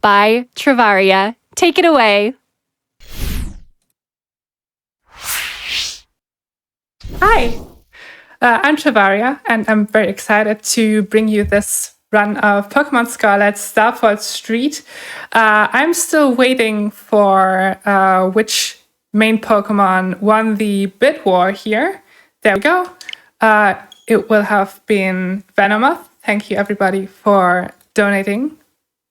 by Trivvaria. Take it away. Hi, I'm Trivvaria, and I'm very excited to bring you this run of Pokémon Scarlet Starfall Street. I'm still waiting for which main Pokémon won the bid war here. There we go. It will have been Venomoth. Thank you, everybody, for donating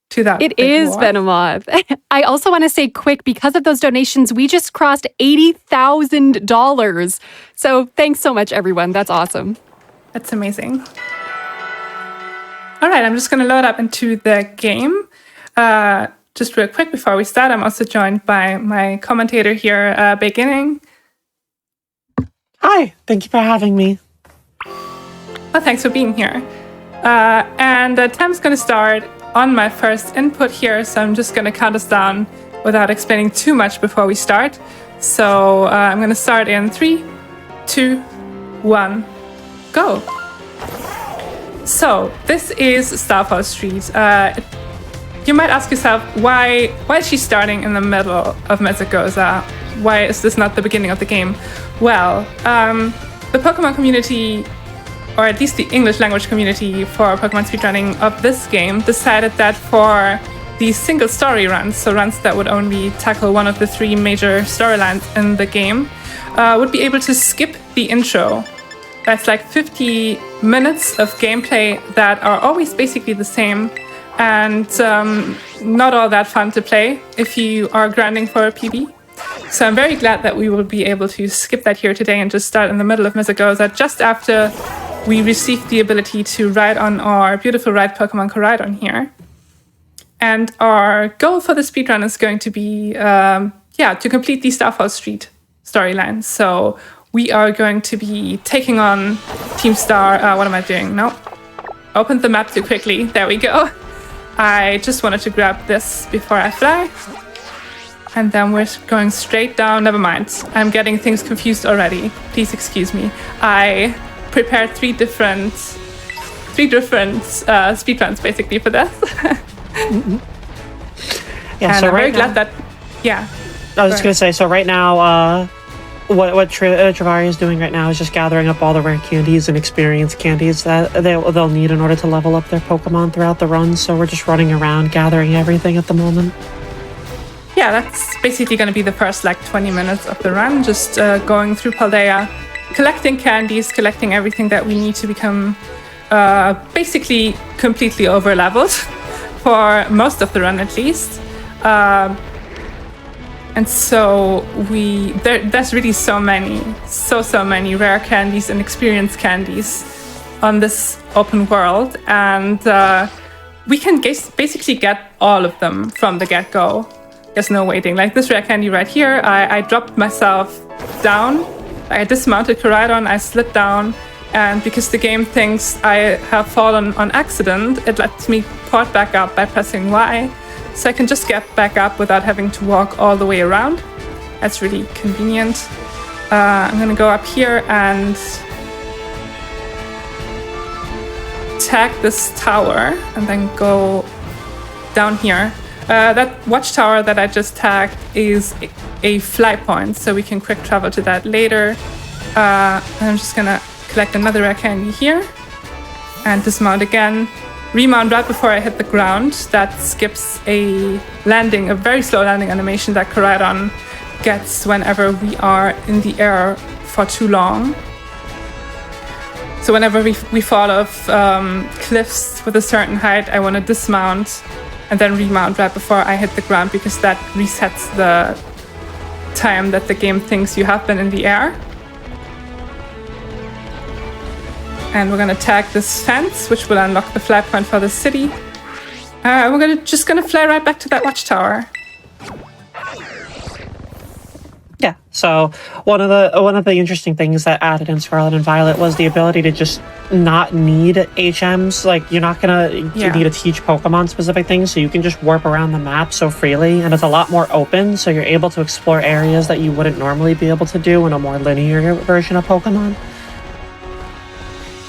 to that. It is Venomoth. I also want to say quick, because of those donations, we just crossed $80,000. So thanks so much, everyone. That's awesome. That's amazing. All right, I'm just going to load up into the game. Just real quick before we start, I'm also joined by my commentator here, baeginning. Hi, thank you for having me. Well, thanks for being here. And time's going to start on my first input here, so I'm just going to count us down without explaining too much before we start. So I'm going to start in 3, 2, 1, go. So this is Starfall Street. You might ask yourself, why is she starting in the middle of Mesagoza? Why is this not the beginning of the game? Well, the Pokemon community, or at least the English language community for Pokemon speedrunning of this game, decided that for these single story runs, so runs that would only tackle one of the 3 major storylines in the game, would be able to skip the intro. That's like 50 minutes of gameplay that are always basically the same and not all that fun to play if you are grinding for a PB. So I'm very glad that we will be able to skip that here today and just start in the middle of Mesagoza just after we receive the ability to ride on our beautiful ride Pokemon Koraidon here. And our goal for the speedrun is going to be, to complete the Starfall Street storyline. So we are going to be taking on Team Star. What am I doing? No. Opened the map too quickly. There we go. I just wanted to grab this before I fly. And then we're going straight down. Never mind. I'm getting things confused already. Please excuse me. I prepared 3 different speedruns basically for this. Yeah, and so I'm very right glad that, yeah. I was just going to say, so right now, what Trivvaria is doing right now is just gathering up all the rare candies and experience candies that they'll need in order to level up their Pokemon throughout the run. So we're just running around gathering everything at the moment. Yeah, that's basically going to be the first 20 minutes of the run, just going through Paldea, collecting candies, collecting everything that we need to become basically completely over-leveled for most of the run at least. And so there's really so many rare candies and experience candies on this open world, and we can basically get all of them from the get-go. There's no waiting. Like this rare candy right here, I dropped myself down. I dismounted Koraidon, I slid down, and because the game thinks I have fallen on accident, it lets me port back up by pressing Y. So I can just get back up without having to walk all the way around. That's really convenient. I'm going to go up here and tag this tower and then go down here. That watchtower that I just tagged is a fly point, so we can quick travel to that later. I'm just going to collect another rare candy here and dismount again. Remount right before I hit the ground. That skips a landing, a very slow landing animation that Koraidon gets whenever we are in the air for too long. So whenever we fall off cliffs with a certain height, I want to dismount and then remount right before I hit the ground, because that resets the time that the game thinks you have been in the air. And we're going to tag this fence, which will unlock the fly point for the city. We're just gonna fly right back to that watchtower. Yeah. So one of the interesting things that added in Scarlet and Violet was the ability to just not need HMs. Like, you're not gonna need to teach Pokemon specific things, so you can just warp around the map so freely, and it's a lot more open. So you're able to explore areas that you wouldn't normally be able to do in a more linear version of Pokemon.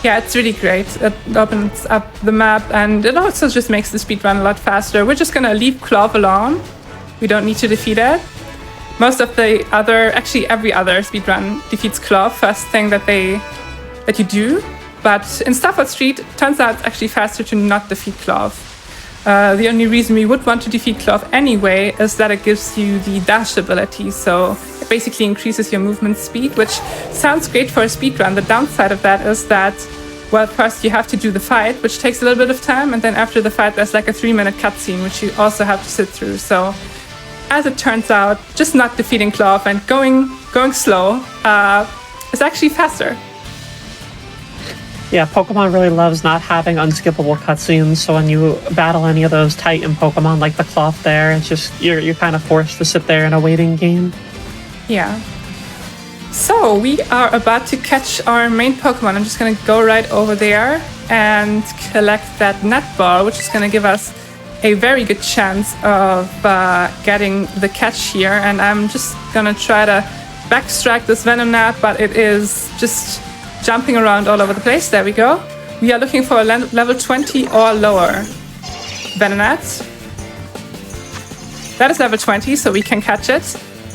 Yeah, it's really great. It opens up the map, and it also just makes the speedrun a lot faster. We're just gonna leave Clove alone. We don't need to defeat it. Most of the other, actually every other speedrun defeats Clove first thing that you do. But in Stafford Street, it turns out it's actually faster to not defeat Clove. The only reason we would want to defeat Clove anyway is that it gives you the dash ability, so it basically increases your movement speed, which sounds great for a speedrun. The downside of that is that, well, first you have to do the fight, which takes a little bit of time, and then after the fight there's like a 3-minute cutscene, which you also have to sit through. So, as it turns out, just not defeating Clove and going slow is actually faster. Yeah, Pokemon really loves not having unskippable cutscenes, so when you battle any of those Titan Pokemon like the Cloth there, it's just you're kind of forced to sit there in a waiting game. Yeah. So we are about to catch our main Pokemon. I'm just going to go right over there and collect that net ball, which is going to give us a very good chance of getting the catch here. And I'm just going to try to backstrack this Venonat, but it is just jumping around all over the place. There we go. We are looking for a level 20 or lower Venonat. That is level 20, so we can catch it.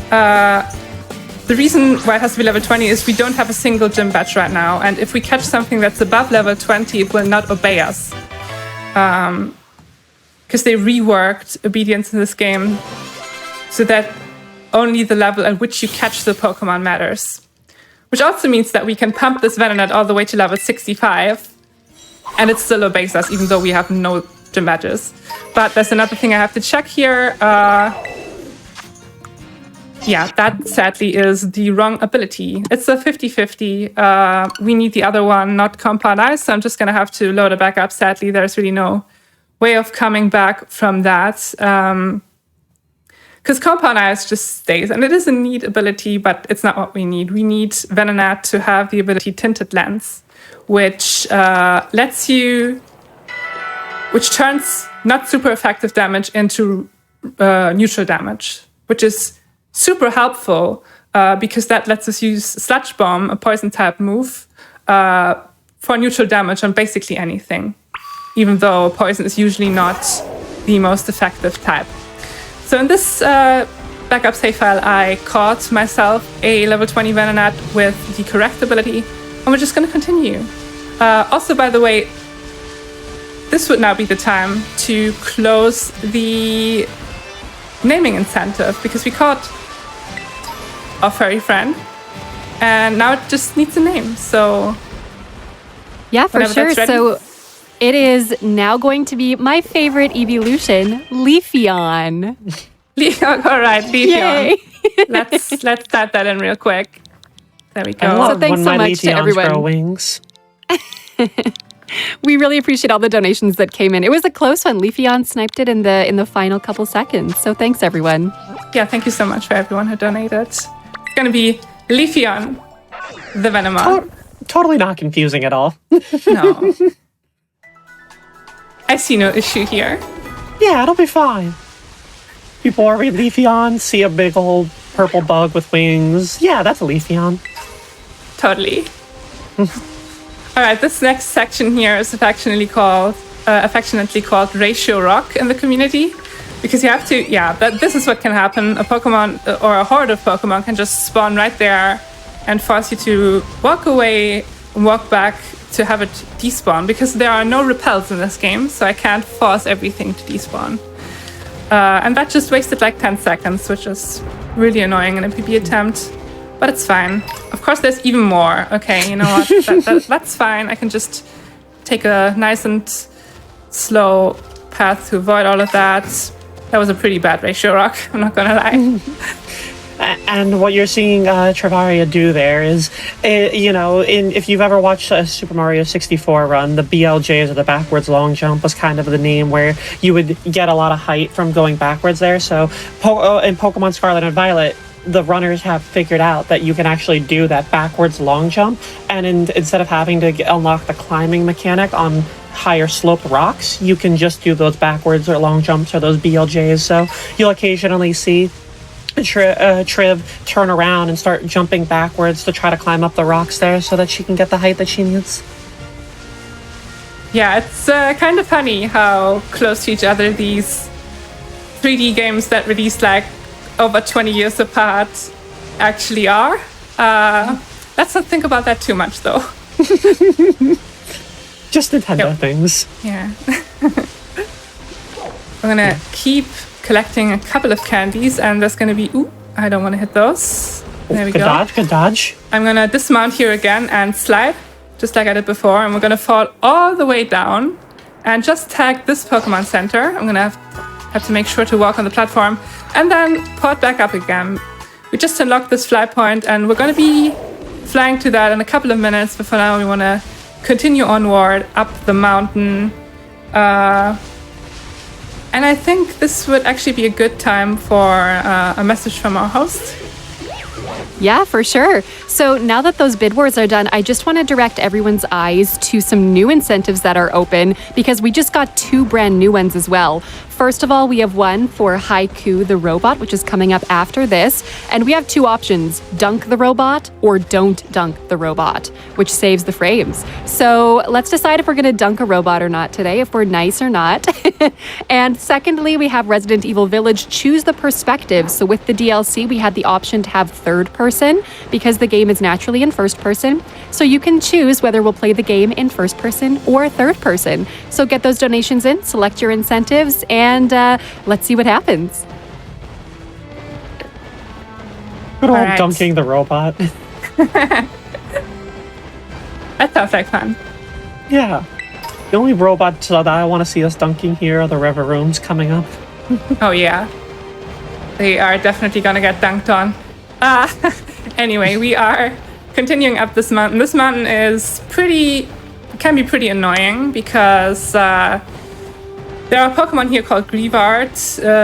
The reason why it has to be level 20 is we don't have a single gym badge right now, and if we catch something that's above level 20, it will not obey us. Because they reworked obedience in this game so that only the level at which you catch the Pokemon matters. Which also means that we can pump this Venonat all the way to level 65, and it still obeys us, even though we have no gym badges. But there's another thing I have to check here. Yeah, that sadly is the wrong ability. It's a 50-50. We need the other one, not Compound Ice, so I'm just going to have to load it back up. Sadly, there's really no way of coming back from that. Because Compound Ice just stays, and it is a neat ability, but it's not what we need. We need Venonat to have the ability Tinted Lens, which turns not super effective damage into neutral damage, which is super helpful because that lets us use Sludge Bomb, a poison type move, for neutral damage on basically anything, even though poison is usually not the most effective type. So in this backup save file, I caught myself a level 20 Venonat with the correct ability, and we're just going to continue. Also, by the way, this would now be the time to close the naming incentive, because we caught our furry friend, and now it just needs a name. So yeah, for sure. So it is now going to be my favorite evolution, Leafeon. All right, Leafeon. Yay. let's type that in real quick. There we go. I love So thanks when so my much to Leafeons everyone. grow wings. We really appreciate all the donations that came in. It was a close one. Leafeon sniped it in the final couple seconds. So thanks, everyone. Yeah, thank you so much for everyone who donated. It's going to be Leafeon, the Venomon. Totally not confusing at all. No. I see no issue here. Yeah, it'll be fine. People are read Leafeon, see a big old purple bug with wings. Yeah, that's a Leafeon. Totally. All right, this next section here is affectionately called Ratio Rock in the community, because you have to, this is what can happen. A Pokemon or a horde of Pokemon can just spawn right there and force you to walk away and walk back to have it despawn, because there are no repels in this game, so I can't force everything to despawn. And that just wasted like 10 seconds, which is really annoying in a PB attempt. But it's fine. Of course, there's even more. Okay, you know what? That's fine. I can just take a nice and slow path to avoid all of that. That was a pretty bad Ratio Rock, I'm not gonna lie. And what you're seeing Trivvaria do there is, if you've ever watched a Super Mario 64 run, the BLJs, or the backwards long jump, was kind of the name where you would get a lot of height from going backwards there. So in Pokemon Scarlet and Violet, the runners have figured out that you can actually do that backwards long jump, and instead of having to unlock the climbing mechanic on higher sloped rocks, you can just do those backwards or long jumps or those BLJs. So you'll occasionally see Triv turn around and start jumping backwards to try to climb up the rocks there so that she can get the height that she needs. Yeah, it's kind of funny how close to each other these 3D games that released like over 20 years apart actually are. Let's not think about that too much, though. Just Nintendo things. Yeah. We're gonna keep collecting a couple of candies, and there's gonna be... Ooh, I don't want to hit those. There we go. Good dodge. I'm gonna dismount here again and slide, just like I did before, and we're gonna fall all the way down and just tag this Pokemon Center. I'm gonna have to make sure to walk on the platform and then port back up again. We just unlocked this fly point, and we're gonna be flying to that in a couple of minutes, but for now we want to continue onward up the mountain. And I think this would actually be a good time for a message from our host. Yeah, for sure. So now that those bid wars are done, I just want to direct everyone's eyes to some new incentives that are open, because we just got 2 brand new ones as well. First of all, we have one for Haiku the robot, which is coming up after this. And we have 2 options, dunk the robot or don't dunk the robot, which saves the frames. So let's decide if we're going to dunk a robot or not today, if we're nice or not. And secondly, we have Resident Evil Village choose the perspective. So with the DLC, we had the option to have third person because the game is naturally in first person. So you can choose whether we'll play the game in first person or third person. So get those donations in, select your incentives, and let's see what happens. Good old dunking the robot. That sounds like fun. Yeah. The only robots that I want to see us dunking here are the river rooms coming up. Oh yeah. They are definitely gonna get dunked on. Anyway, we are continuing up this mountain. This mountain is can be pretty annoying because there are Pokemon here called Greavard,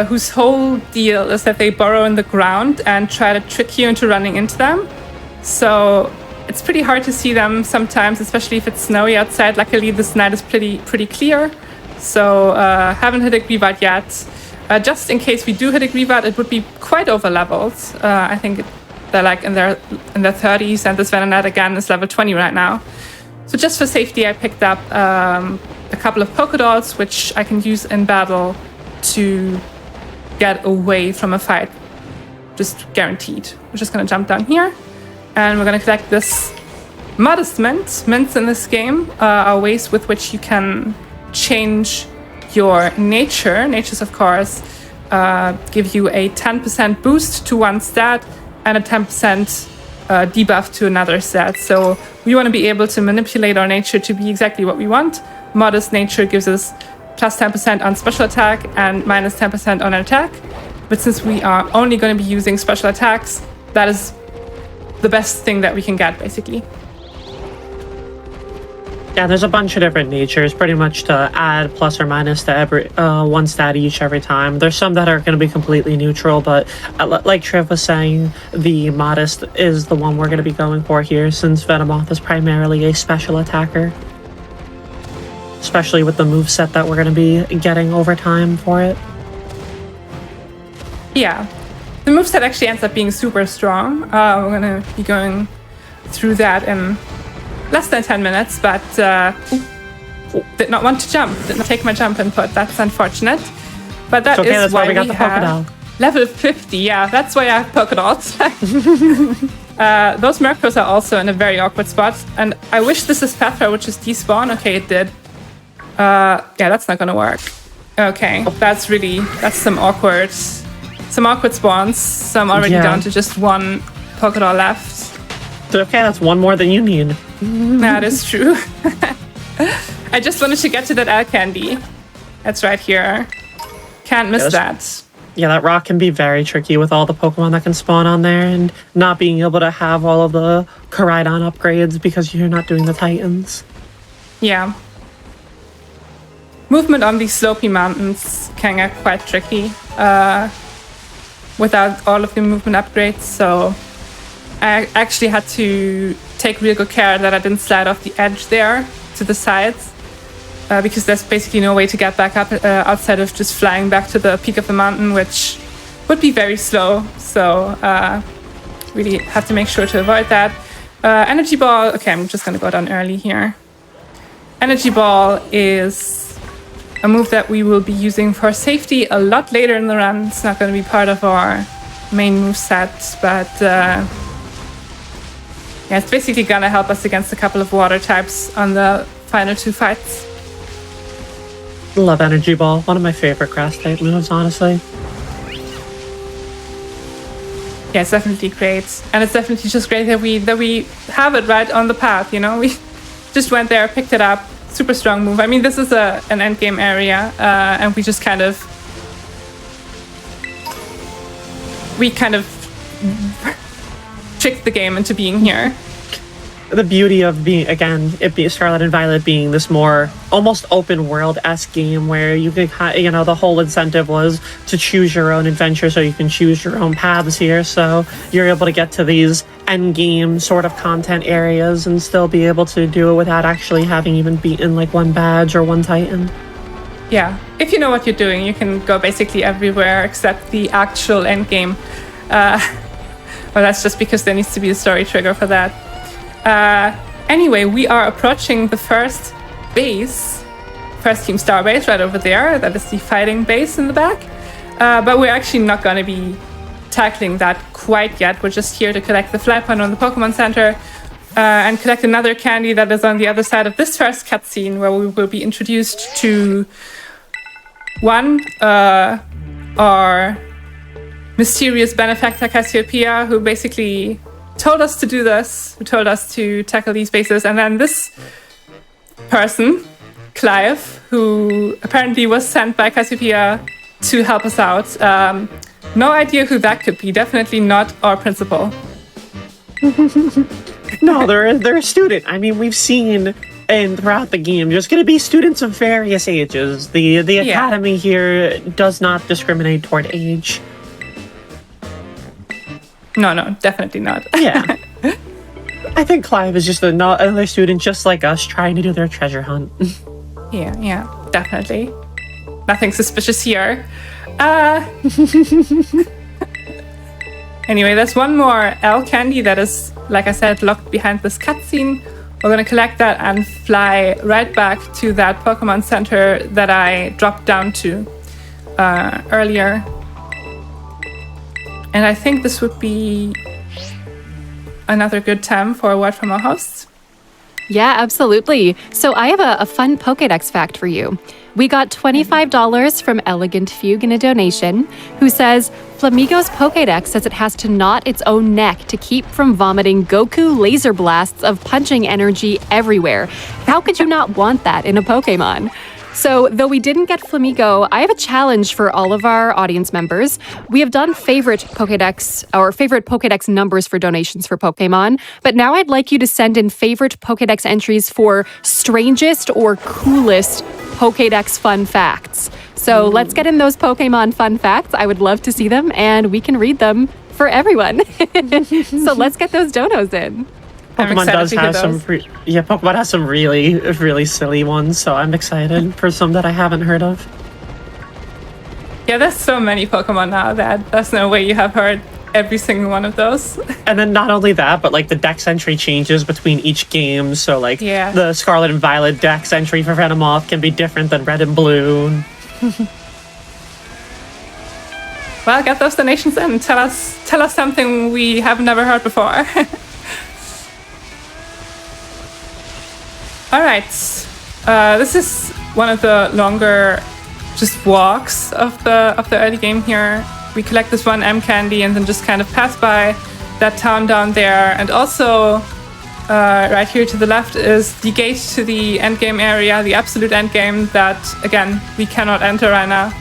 whose whole deal is that they burrow in the ground and try to trick you into running into them. So it's pretty hard to see them sometimes, especially if it's snowy outside. Luckily, this night is pretty clear. So haven't hit a Greavard yet. Just in case we do hit a Greavard, it would be quite over leveled. I think they're like in their 30s, and this Venonat again is level 20 right now. So just for safety, I picked up a couple of Pokédolls, which I can use in battle to get away from a fight. Just guaranteed. We're just gonna jump down here, and we're gonna collect this modest mint. Mints in this game are ways with which you can change your nature. Natures, of course, give you a 10% boost to one stat and a 10% debuff to another stat. So we want to be able to manipulate our nature to be exactly what we want. Modest nature gives us plus 10% on special attack and minus 10% on attack. But since we are only going to be using special attacks, that is the best thing that we can get, basically. Yeah, there's a bunch of different natures, pretty much to add plus or minus to every one stat each every time. There's some that are going to be completely neutral, but like Triv was saying, the modest is the one we're going to be going for here, since Venomoth is primarily a special attacker. Especially with the moveset that we're going to be getting over time for it. Yeah, the moveset actually ends up being super strong. We're going to be going through that in less than 10 minutes, but did not want to jump. Did not take my jump input. That's unfortunate. But that okay, is that's why we got the Pokédoll. Level 50, yeah, that's why I have Pokédolls. Those Murkrows are also in a very awkward spot, and I wish this is Pathra, which is despawn. Okay, it did. Yeah, that's not gonna work. Okay, that's some awkward spawns. So I'm already down to just one Pokédoll left. Okay, that's one more than you need. That is true. I just wanted to get to that L candy. That's right here. Can't miss that. Yeah, that rock can be very tricky with all the Pokemon that can spawn on there, and not being able to have all of the Koraidon upgrades because you're not doing the Titans. Yeah. Movement on these slopey mountains can get quite tricky without all of the movement upgrades, so I actually had to take real good care that I didn't slide off the edge there to the sides, because there's basically no way to get back up outside of just flying back to the peak of the mountain, which would be very slow. So really have to make sure to avoid that. Energy ball. Okay, I'm just going to go down early here. Energy Ball is a move that we will be using for safety a lot later in the run. It's not going to be part of our main move set, but yeah, it's basically going to help us against a couple of water types on the final 2 fights. Love Energy Ball. One of my favorite grass type moves, honestly. Yeah, it's definitely great. And it's definitely just great that we have it right on the path, you know? We just went there, picked it up. Super strong move. I mean, this is an endgame area, and we just kind of tricked the game into being here. The beauty of being, again, Scarlet and Violet being this more almost open world-esque game where you can, the whole incentive was to choose your own adventure, so you can choose your own paths here. So you're able to get to these end game sort of content areas and still be able to do it without actually having even beaten like one badge or one Titan. Yeah, if you know what you're doing, you can go basically everywhere except the actual end game. Well, that's just because there needs to be a story trigger for that. Anyway, we are approaching the first base, first Team Star base right over there. That is the fighting base in the back. But we're actually not going to be tackling that quite yet. We're just here to collect the fly point on the Pokemon Center and collect another candy that is on the other side of this first cutscene, where we will be introduced to our mysterious benefactor Cassiopeia, who basically told us to do this, who told us to tackle these bases. And then this person, Clive, who apparently was sent by Cassiopeia to help us out. No idea who that could be. Definitely not our principal. No, they're a student. I mean, we've seen throughout the game, there's going to be students of various ages. The academy here does not discriminate toward age. No, definitely not. Yeah. I think Clive is just another student just like us trying to do their treasure hunt. Yeah, definitely. Nothing suspicious here. Anyway, there's one more L candy that is, like I said, locked behind this cutscene. We're going to collect that and fly right back to that Pokemon Center that I dropped down to earlier. And I think this would be another good time for a word from our hosts. Yeah, absolutely. So I have a fun Pokédex fact for you. We got $25 from Elegant Fugue in a donation, who says, Flamigo's Pokédex says it has to knot its own neck to keep from vomiting Goku laser blasts of punching energy everywhere. How could you not want that in a Pokémon? So, though we didn't get Flamigo, I have a challenge for all of our audience members. We have done favorite Pokédex numbers for donations for Pokemon, but now I'd like you to send in favorite Pokédex entries for strangest or coolest Pokédex fun facts. So let's get in those Pokemon fun facts. I would love to see them, and we can read them for everyone. So let's get those donos in. Pokemon does have Pokemon has some really, really silly ones, so I'm excited for some that I haven't heard of. Yeah, there's so many Pokemon now that there's no way you have heard every single one of those. And then not only that, but like the dex entry changes between each game, so like the Scarlet and Violet dex entry for Venomoth can be different than Red and Blue. Well, get those donations in. Tell us something we have never heard before. All right, this is one of the longer just walks of the early game here. We collect this one M candy and then just kind of pass by that town down there. And also, right here to the left is the gate to the endgame area, the absolute endgame that, again, we cannot enter right now.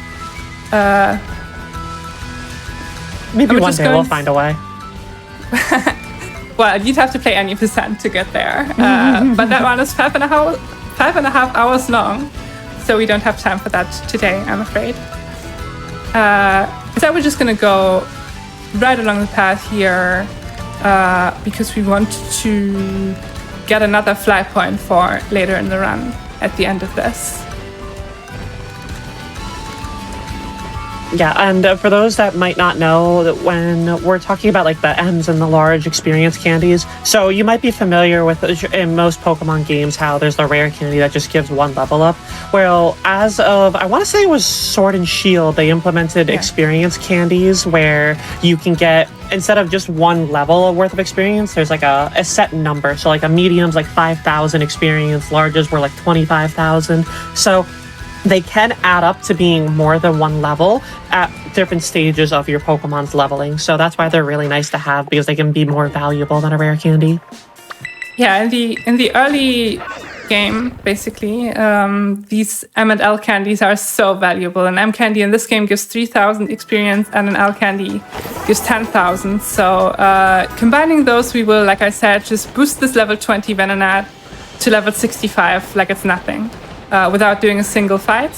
Maybe one day we'll find a way. Well, you'd have to play any percent to get there. But that one is 5.5 hours long, so we don't have time for that today, I'm afraid. So we're just gonna go right along the path here because we want to get another fly point for later in the run at the end of this. Yeah, and for those that might not know, that when we're talking about like the M's and the large experience candies, so you might be familiar with in most Pokemon games how there's the rare candy that just gives one level up. Well, as of I want to say it was Sword and Shield, they implemented experience candies where you can get, instead of just one level worth of experience, there's like a set number. So like a medium's like 5,000 experience, larges were like 25,000. So they can add up to being more than one level at different stages of your Pokemon's leveling. So that's why they're really nice to have, because they can be more valuable than a rare candy. Yeah, in the early game, basically, these M and L candies are so valuable. An M candy in this game gives 3,000 experience, and an L candy gives 10,000. So combining those, we will, like I said, just boost this level 20 Venonat to level 65 like it's nothing. Without doing a single fight.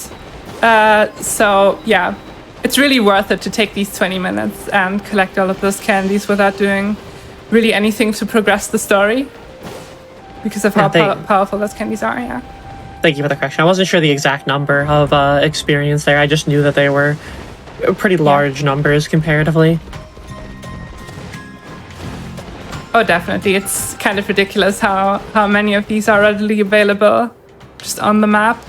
So yeah, it's really worth it to take these 20 minutes and collect all of those candies without doing really anything to progress the story, because of how powerful those candies are. Yeah. Thank you for the correction. I wasn't sure the exact number of experience there. I just knew that they were pretty large numbers comparatively. Oh, definitely. It's kind of ridiculous how many of these are readily available just on the map.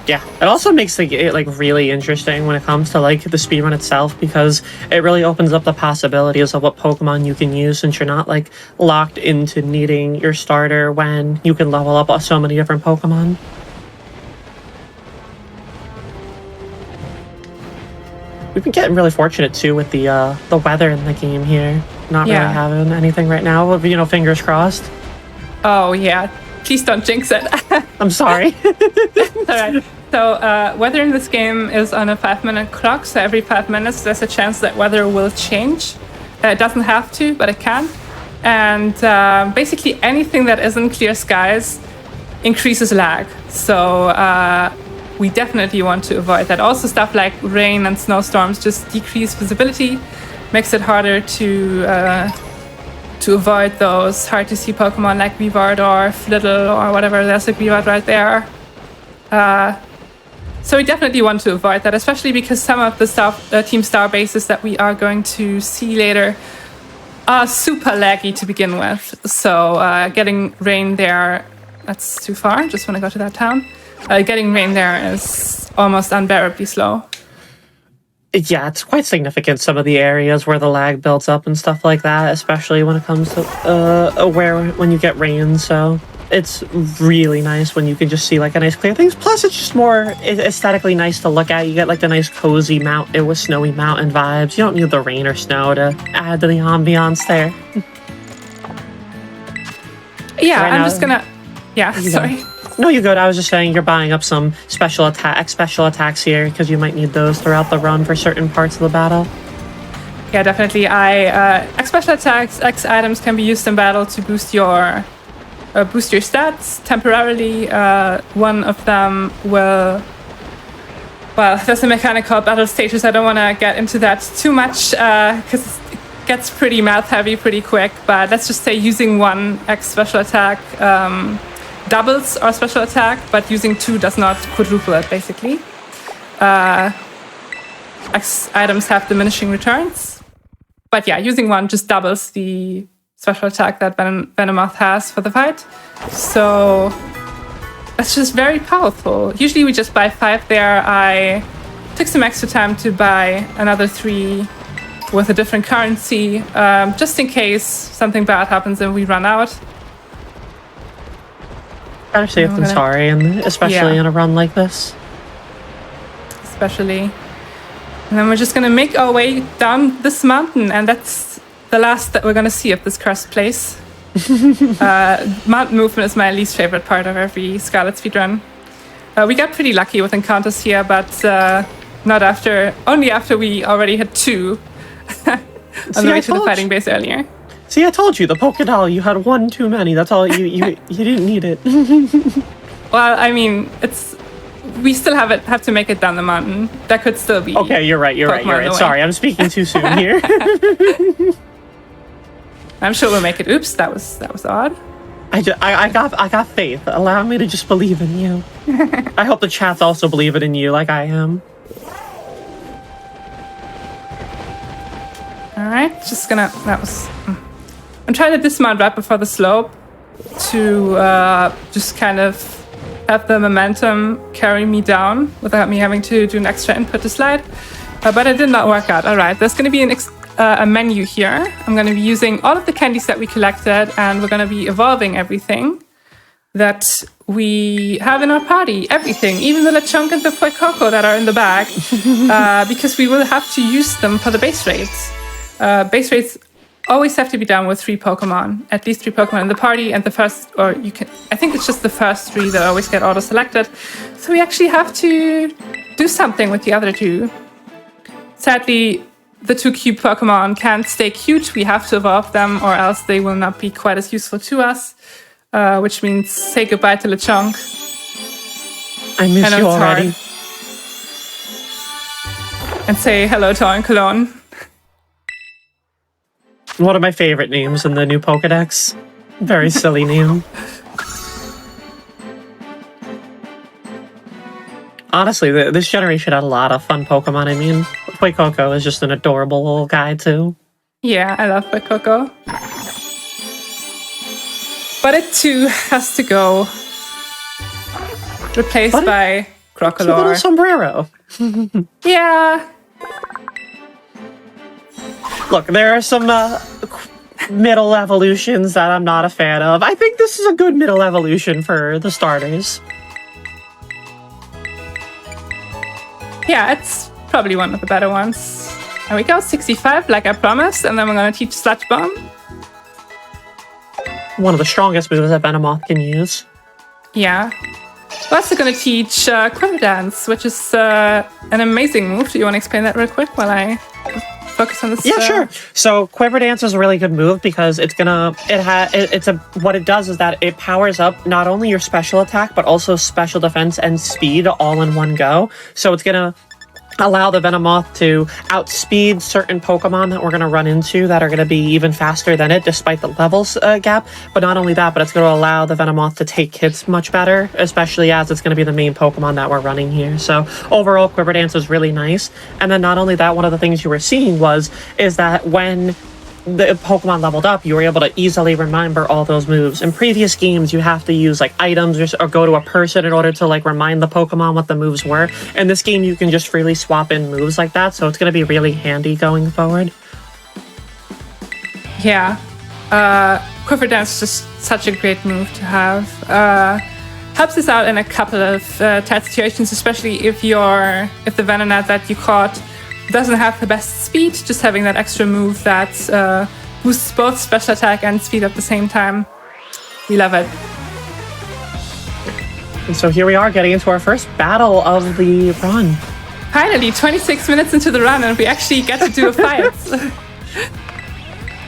Yeah, it also makes it like really interesting when it comes to like the speedrun itself, because it really opens up the possibilities of what Pokemon you can use, since you're not like locked into needing your starter when you can level up so many different Pokemon. We've been getting really fortunate too with the weather in the game here. Not really having anything right now, but, you know, fingers crossed. Oh yeah. Please don't jinx it. I'm sorry. All right. So weather in this game is on a 5-minute clock. So every 5 minutes, there's a chance that weather will change. It doesn't have to, but it can. And basically anything that isn't clear skies increases lag. So we definitely want to avoid that. Also stuff like rain and snowstorms just decrease visibility, makes it harder to avoid those hard to see Pokemon like Weavard or Flittle or whatever. There's a Weavard right there. So we definitely want to avoid that, especially because some of the Team Star bases that we are going to see later are super laggy to begin with. So getting rain there, that's too far. Just want to go to that town. Getting rain there is almost unbearably slow. Yeah, it's quite significant, some of the areas where the lag builds up and stuff like that, especially when it comes to when you get rain. So it's really nice when you can just see like a nice clear things. Plus, it's just more aesthetically nice to look at. You get like the nice cozy mountain with snowy mountain vibes. You don't need the rain or snow to add to the ambiance there. Yeah, right, I'm just gonna... Yeah, sorry. No, you good. I was just saying you're buying up some special attacks here, because you might need those throughout the run for certain parts of the battle. Yeah, definitely. X special attacks, X items can be used in battle to boost your stats temporarily. One of them will... Well, there's a mechanic called battle stages. I don't want to get into that too much, because it gets pretty math heavy pretty quick. But let's just say using one X special attack doubles our special attack, but using two does not quadruple it, basically. X items have diminishing returns. But yeah, using one just doubles the special attack that Venomoth has for the fight. So that's just very powerful. Usually we just buy 5 there. I took some extra time to buy another 3 with a different currency, just in case something bad happens and we run out. Better safe than sorry, and especially in a run like this. Especially. And then we're just going to make our way down this mountain, and that's the last that we're going to see of this cursed place. Mountain movement is my least favorite part of every Scarlet speedrun. We got pretty lucky with encounters here, but only after we already had 2 on the way to the fighting base earlier. See, I told you, the Pokédoll, you had 1 too many. That's all, you didn't need it. Well, I mean, we still have to make it down the mountain. That could still be... Okay, you're right. Sorry, I'm speaking too soon here. I'm sure we'll make it. Oops, that was odd. I got faith. Allow me to just believe in you. I hope the chats also believe it in you, like I am. All right, just gonna. I'm trying to dismount right before the slope to just kind of have the momentum carry me down without me having to do an extra input to slide. But it did not work out. All right, there's going to be a menu here. I'm going to be using all of the candies that we collected, and we're going to be evolving everything that we have in our party. Everything, even the Lechonk and the Fuecoco that are in the bag, because we will have to use them for the base raids. Base raids always have to be done with 3 Pokemon, at least 3 Pokemon in the party, and the first, or you can, I think it's just the first 3 that always get auto-selected. So we actually have to do something with the other 2. Sadly, the 2 cube Pokemon can't stay cute. We have to evolve them, or else they will not be quite as useful to us, which means say goodbye to Lechonk. I miss you already. Hard. And say hello to Cologne. One of my favorite names in the new Pokedex. Very silly name. Honestly, this generation had a lot of fun Pokemon. I mean, Fuecoco is just an adorable little guy, too. Yeah, I love Fuecoco. But it, too, has to go. Replaced by Crocolore. It's a little sombrero. Yeah. Look, there are some middle evolutions that I'm not a fan of. I think this is a good middle evolution for the starters. Yeah, it's probably one of the better ones. There we go, 65, like I promised, and then we're going to teach Sludge Bomb. One of the strongest moves that Venomoth can use. Yeah. We're also going to teach Quiver Dance, which is an amazing move. Do you want to explain that real quick while I focus on this? Yeah, sure. So Quiver Dance is a really good move because what it does is that it powers up not only your special attack, but also special defense and speed all in one go. So it's going to allow the Venomoth to outspeed certain Pokemon that we're going to run into that are going to be even faster than it, despite the levels gap. But not only that, but it's going to allow the Venomoth to take hits much better, especially as it's going to be the main Pokemon that we're running here. So overall, Quiver Dance is really nice. And then not only that, one of the things you were seeing is that when the Pokemon leveled up, you were able to easily remember all those moves. In previous games, you have to use like items or go to a person in order to like remind the Pokemon what the moves were. In this game, you can just freely swap in moves like that, so it's going to be really handy going forward. Yeah. Quiver Dance is just such a great move to have. Helps us out in a couple of tight situations, especially if the Venonat that you caught doesn't have the best speed. Just having that extra move that boosts both special attack and speed at the same time. We love it. And so here we are getting into our first battle of the run. Finally, 26 minutes into the run and we actually get to do a fight.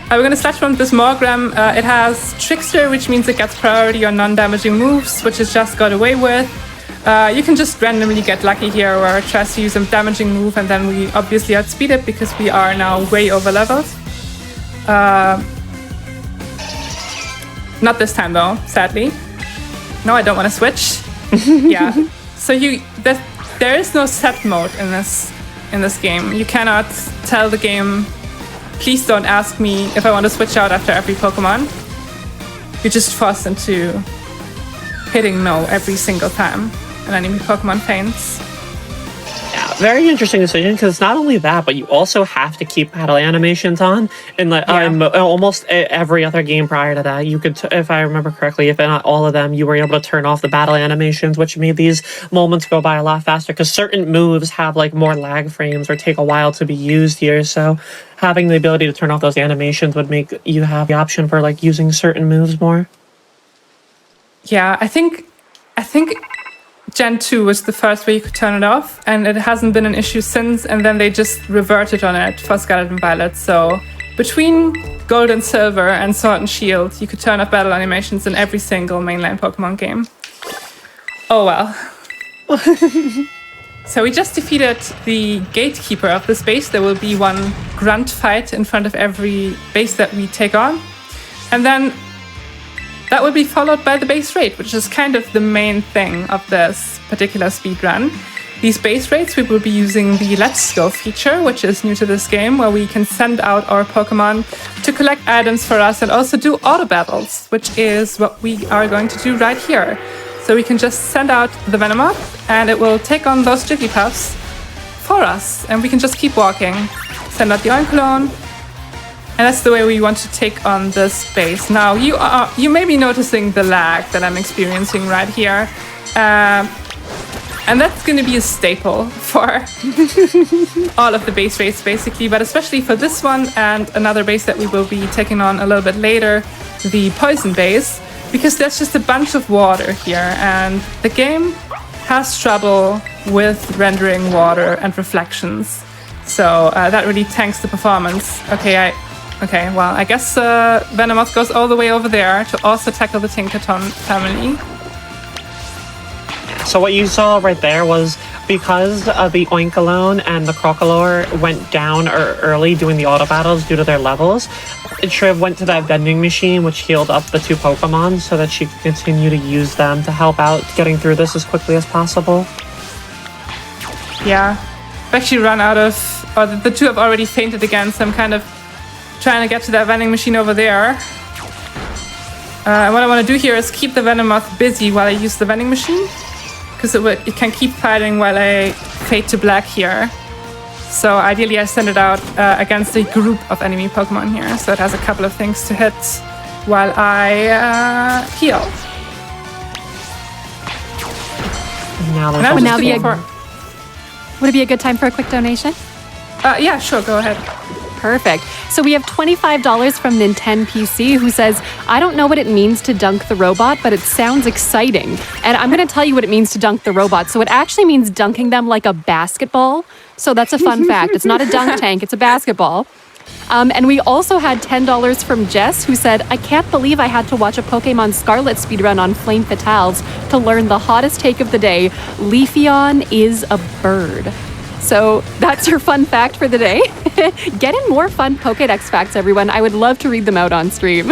We're going to start from this Morgram. It has Trickster, which means it gets priority on non-damaging moves, which it just got away with. You can just randomly get lucky here where it tries to use a damaging move and then we obviously outspeed it because we are now way over leveled. Not this time though, sadly. No, I don't want to switch. Yeah. So there is no set mode in this game. You cannot tell the game, please don't ask me if I want to switch out after every Pokemon. You're just forced into hitting no every single time. And enemy Pokemon faints. Yeah, very interesting decision because it's not only that, but you also have to keep battle animations on. And like almost every other game prior to that, you could, if I remember correctly, if not all of them, you were able to turn off the battle animations, which made these moments go by a lot faster. Because certain moves have like more lag frames or take a while to be used here. So having the ability to turn off those animations would make you have the option for like using certain moves more. Yeah, I think Gen 2 was the first way you could turn it off, and it hasn't been an issue since, and then they just reverted on it for Scarlet and Violet. So between Gold and Silver and Sword and Shield, you could turn off battle animations in every single mainline Pokemon game. Oh well. So we just defeated the gatekeeper of this base. There will be one grunt fight in front of every base that we take on. And then that will be followed by the base raid, which is kind of the main thing of this particular speedrun. these base raids, we will be using the Let's Go feature, which is new to this game, where we can send out our Pokemon to collect items for us and also do auto battles, which is what we are going to do right here. So we can just send out the Venomoth and it will take on those Jigglypuffs for us, and we can just keep walking. Send out the Oinkologne, and that's the way we want to take on this base. Now, you may be noticing the lag that I'm experiencing right here. And that's going to be a staple for all of the base raids, basically, but especially for this one and another base that we will be taking on a little bit later, the Poison base, because there's just a bunch of water here, and the game has trouble with rendering water and reflections. So that really tanks the performance. Okay, well, I guess Venomoth goes all the way over there to also tackle the Tinkaton family. So what you saw right there was because the Oinkologne and the Crocalor went down early doing the auto battles due to their levels, Triv went to that vending machine which healed up the 2 Pokemon so that she could continue to use them to help out getting through this as quickly as possible. Yeah, I've actually run out of, or the 2 have already fainted again, so I'm kind of trying to get to that vending machine over there. What I want to do here is keep the Venomoth busy while I use the vending machine, because it can keep fighting while I fade to black here. So ideally I send it out against a group of enemy Pokemon here, so it has a couple of things to hit while I heal. Would it be a good time for a quick donation? Yeah, sure, go ahead. Perfect. So we have $25 from Nintendo PC, who says, I don't know what it means to dunk the robot, but it sounds exciting. And I'm going to tell you what it means to dunk the robot. So it actually means dunking them like a basketball. So that's a fun fact. It's not a dunk tank, it's a basketball. And we also had $10 from Jess, who said, I can't believe I had to watch a Pokémon Scarlet speedrun on Flame Fatales to learn the hottest take of the day. Leafeon is a bird. So that's your fun fact for the day. Get in more fun Pokédex facts, everyone. I would love to read them out on stream.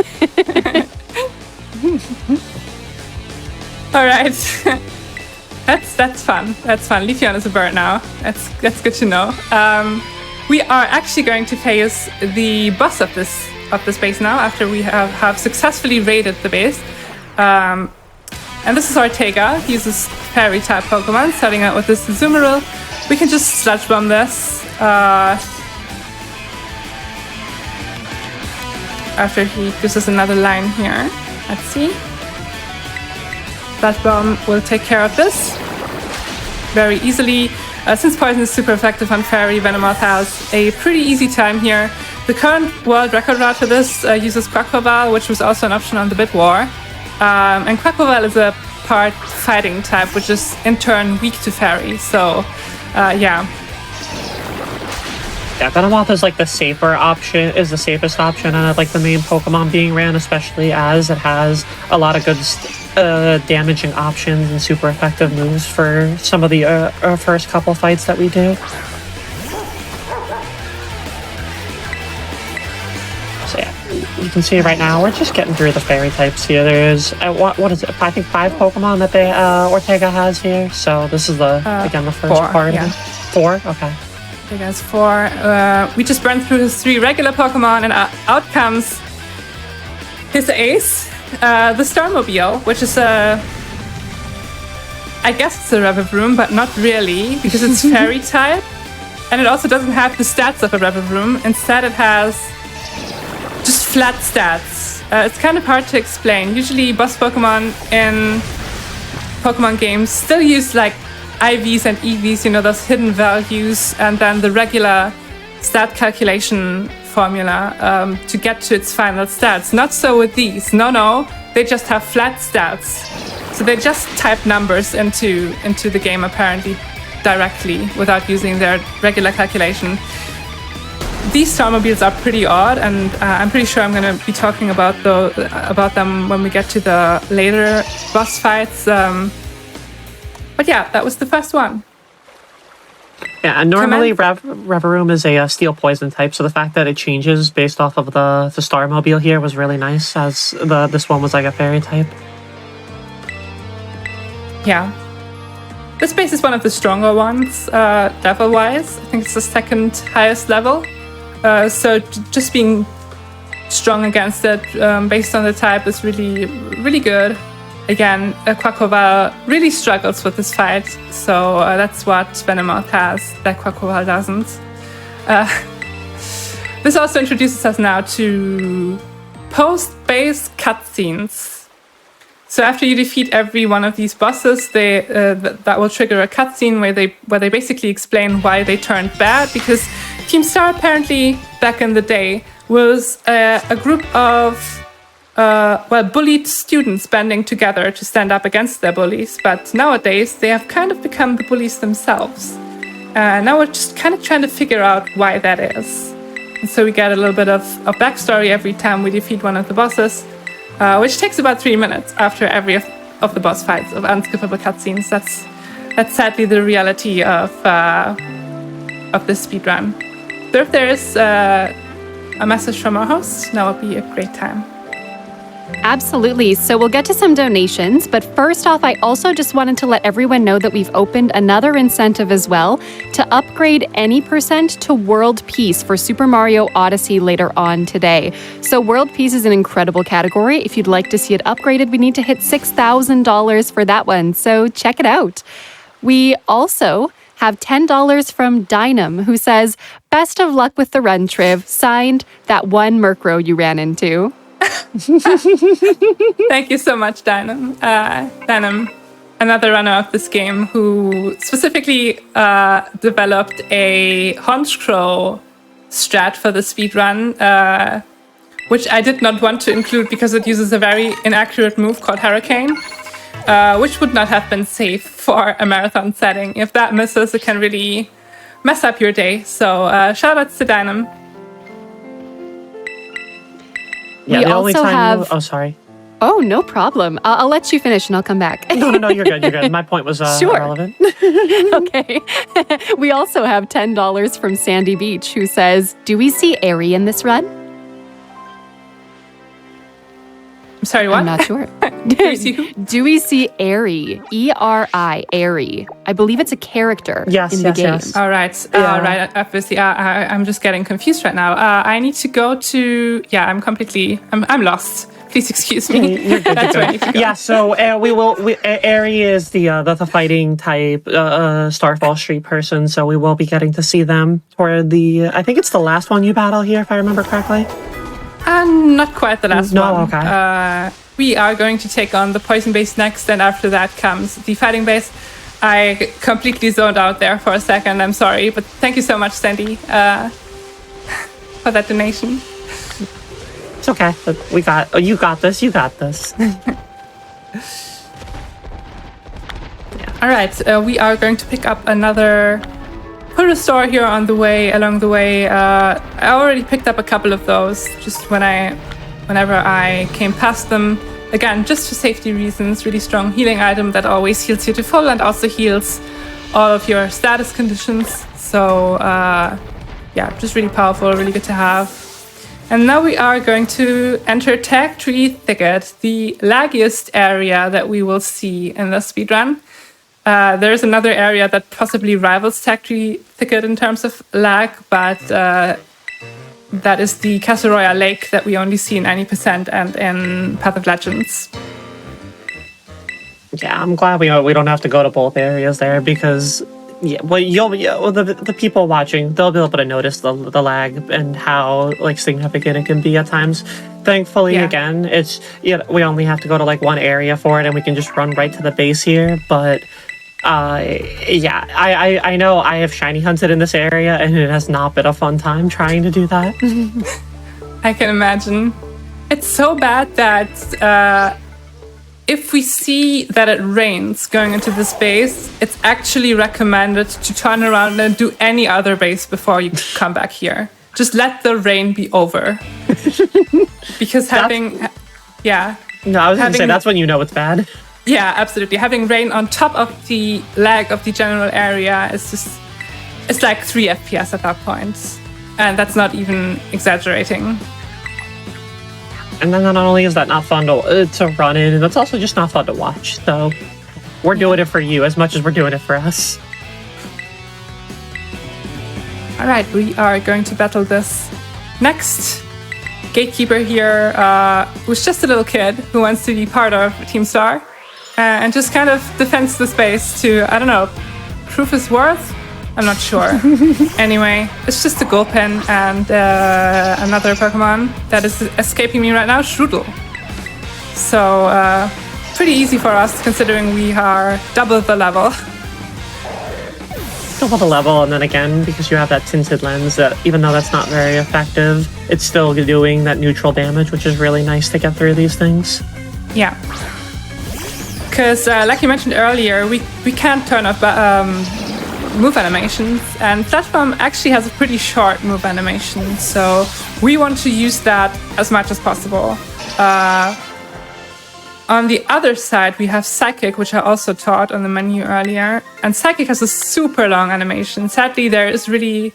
All right. That's fun. That's fun. Leafeon is a bird now. That's good to know. We are actually going to face the boss of this base now after we have successfully raided the base. And this is Ortega. He uses fairy type Pokemon, starting out with this Azumarill. We can just Sludge Bomb this after he gives us another line here. Let's see. Sludge Bomb will take care of this very easily. Since Poison is super effective on Fairy, Venomoth has a pretty easy time here. The current world record route for this uses Quaquaval, which was also an option on the Bit War. And Quaquaval is a part fighting type, which is in turn weak to Fairy. So, yeah. Yeah, Venomoth is like the safer option, is the safest option, and like the main Pokemon being ran, especially as it has a lot of good damaging options and super effective moves for some of the first couple fights that we do. So yeah, you can see right now we're just getting through the fairy types here. There's what is it? I think 5 Pokemon that Ortega has here. So this is again the first 4, part. Yeah. Of it. 4. Okay. Ortega has 4. We just burned through his 3 regular Pokemon, and out comes his ace. The Starmobile, which is I guess it's a Revavroom, but not really, because it's fairy type, and it also doesn't have the stats of a Revavroom. Instead, it has just flat stats. It's kind of hard to explain. Usually, boss Pokemon in Pokemon games still use like IVs and EVs, you know, those hidden values, and then the regular stat calculation formula to get to its final stats. Not so with these. No, they just have flat stats. So they just type numbers into the game apparently directly without using their regular calculation. These Starmobiles are pretty odd, and I'm pretty sure I'm going to be talking about them when we get to the later boss fights. But yeah, that was the first one. Yeah, and normally Revavroom is a steel poison type, so the fact that it changes based off of the Starmobile here was really nice, as this one was like a fairy type. Yeah. This base is one of the stronger ones, level-wise. I think it's the second highest level. So just being strong against it, based on the type, is really, really good. Again, Quaquaval really struggles with this fight, so that's what Venomoth has that Quaquaval doesn't. This also introduces us now to post-base cutscenes. So after you defeat every one of these bosses, that will trigger a cutscene where they basically explain why they turned bad. Because Team Star apparently back in the day was a group of bullied students banding together to stand up against their bullies. But nowadays they have kind of become the bullies themselves. Now we're just kind of trying to figure out why that is. And so we get a little bit of backstory every time we defeat one of the bosses. Which takes about 3 minutes after every of the boss fights of unskippable cutscenes. That's sadly the reality of this speedrun. So if there is a message from our host, now would be a great time. Absolutely. So we'll get to some donations, but first off, I also just wanted to let everyone know that we've opened another incentive as well to upgrade any % to World Peace for Super Mario Odyssey later on today. So World Peace is an incredible category. If you'd like to see it upgraded, we need to hit $6,000 for that one. So check it out. We also have $10 from Dynam, who says, "Best of luck with the run, Triv. Signed, that one Murkrow you ran into." Thank you so much, Dynam. Dynam, another runner of this game, who specifically developed a Honchkrow strat for the speedrun, which I did not want to include because it uses a very inaccurate move called Hurricane, which would not have been safe for a marathon setting. If that misses, it can really mess up your day. So shout outs to Dynam. Yeah, we the only also time have... Oh, sorry. Oh, no problem. I'll let you finish and I'll come back. No, you're good. You're good. My point was Sure. irrelevant. Okay. We also have $10 from Sandy Beach, who says, "Do we see Airy in this run?" I'm sorry, what? I'm not sure. Do we see who? Do we see Airy? E-R-I, Airy. I believe it's a character Yes, in the game. yes. All right. Yeah. Right. Obviously, I'm just getting confused right now. I need to go to... Yeah, I'm lost. Please excuse me. You're good. That's where I need to go. Yeah, so Airy is the fighting type Starfall Street person, so we will be getting to see them toward the... I think it's the last one you battle here, if I remember correctly. Not quite the last one. No, okay. We are going to take on the poison base next, and after that comes the fighting base. I completely zoned out there for a second. I'm sorry, but thank you so much, Sandy, for that donation. It's okay. You got this. You got this. All right, we are going to pick up another produce store here along the way. I already picked up a couple of those just whenever I came past them. Again, just for safety reasons, really strong healing item that always heals you to full and also heals all of your status conditions. So yeah, just really powerful, really good to have. And now we are going to enter Tag Tree Thicket, the laggiest area that we will see in the speedrun. There's another area that possibly rivals Tag Tree Thicket in terms of lag, but that is the Casseroya Lake that we only see in 90% and in Path of Legends. Yeah, I'm glad we don't have to go to both areas there because the people watching, they'll be able to notice the lag and how significant it can be at times. Thankfully, again, it's we only have to go to one area for it, and we can just run right to the base here. But I know I have shiny hunted in this area, and it has not been a fun time trying to do that. I can imagine. It's so bad that if we see that it rains going into this base, it's actually recommended to turn around and do any other base before you come back here. Just let the rain be over. Because No, I was going to say, that's when you know it's bad. Yeah, absolutely. Having rain on top of the lag of the general area is it's like 3 FPS at that point. And that's not even exaggerating. And then not only is that not fun to run in, it's also just not fun to watch. So We're doing it for you as much as we're doing it for us. All right, we are going to battle this next gatekeeper here, who's just a little kid who wants to be part of Team Star and just kind of defends the space to, I don't know, prove his worth? I'm not sure. Anyway, it's just a Gulpin and another Pokemon that is escaping me right now, Strudel. So, pretty easy for us considering we are double the level. Double the level, and then again, because you have that tinted lens, that even though that's not very effective, it's still doing that neutral damage, which is really nice to get through these things. Yeah. Because, like you mentioned earlier, we can't turn off move animations, and Flash Bomb actually has a pretty short move animation, so we want to use that as much as possible. On the other side, we have Psychic, which I also taught on the menu earlier, and Psychic has a super long animation. Sadly, there is really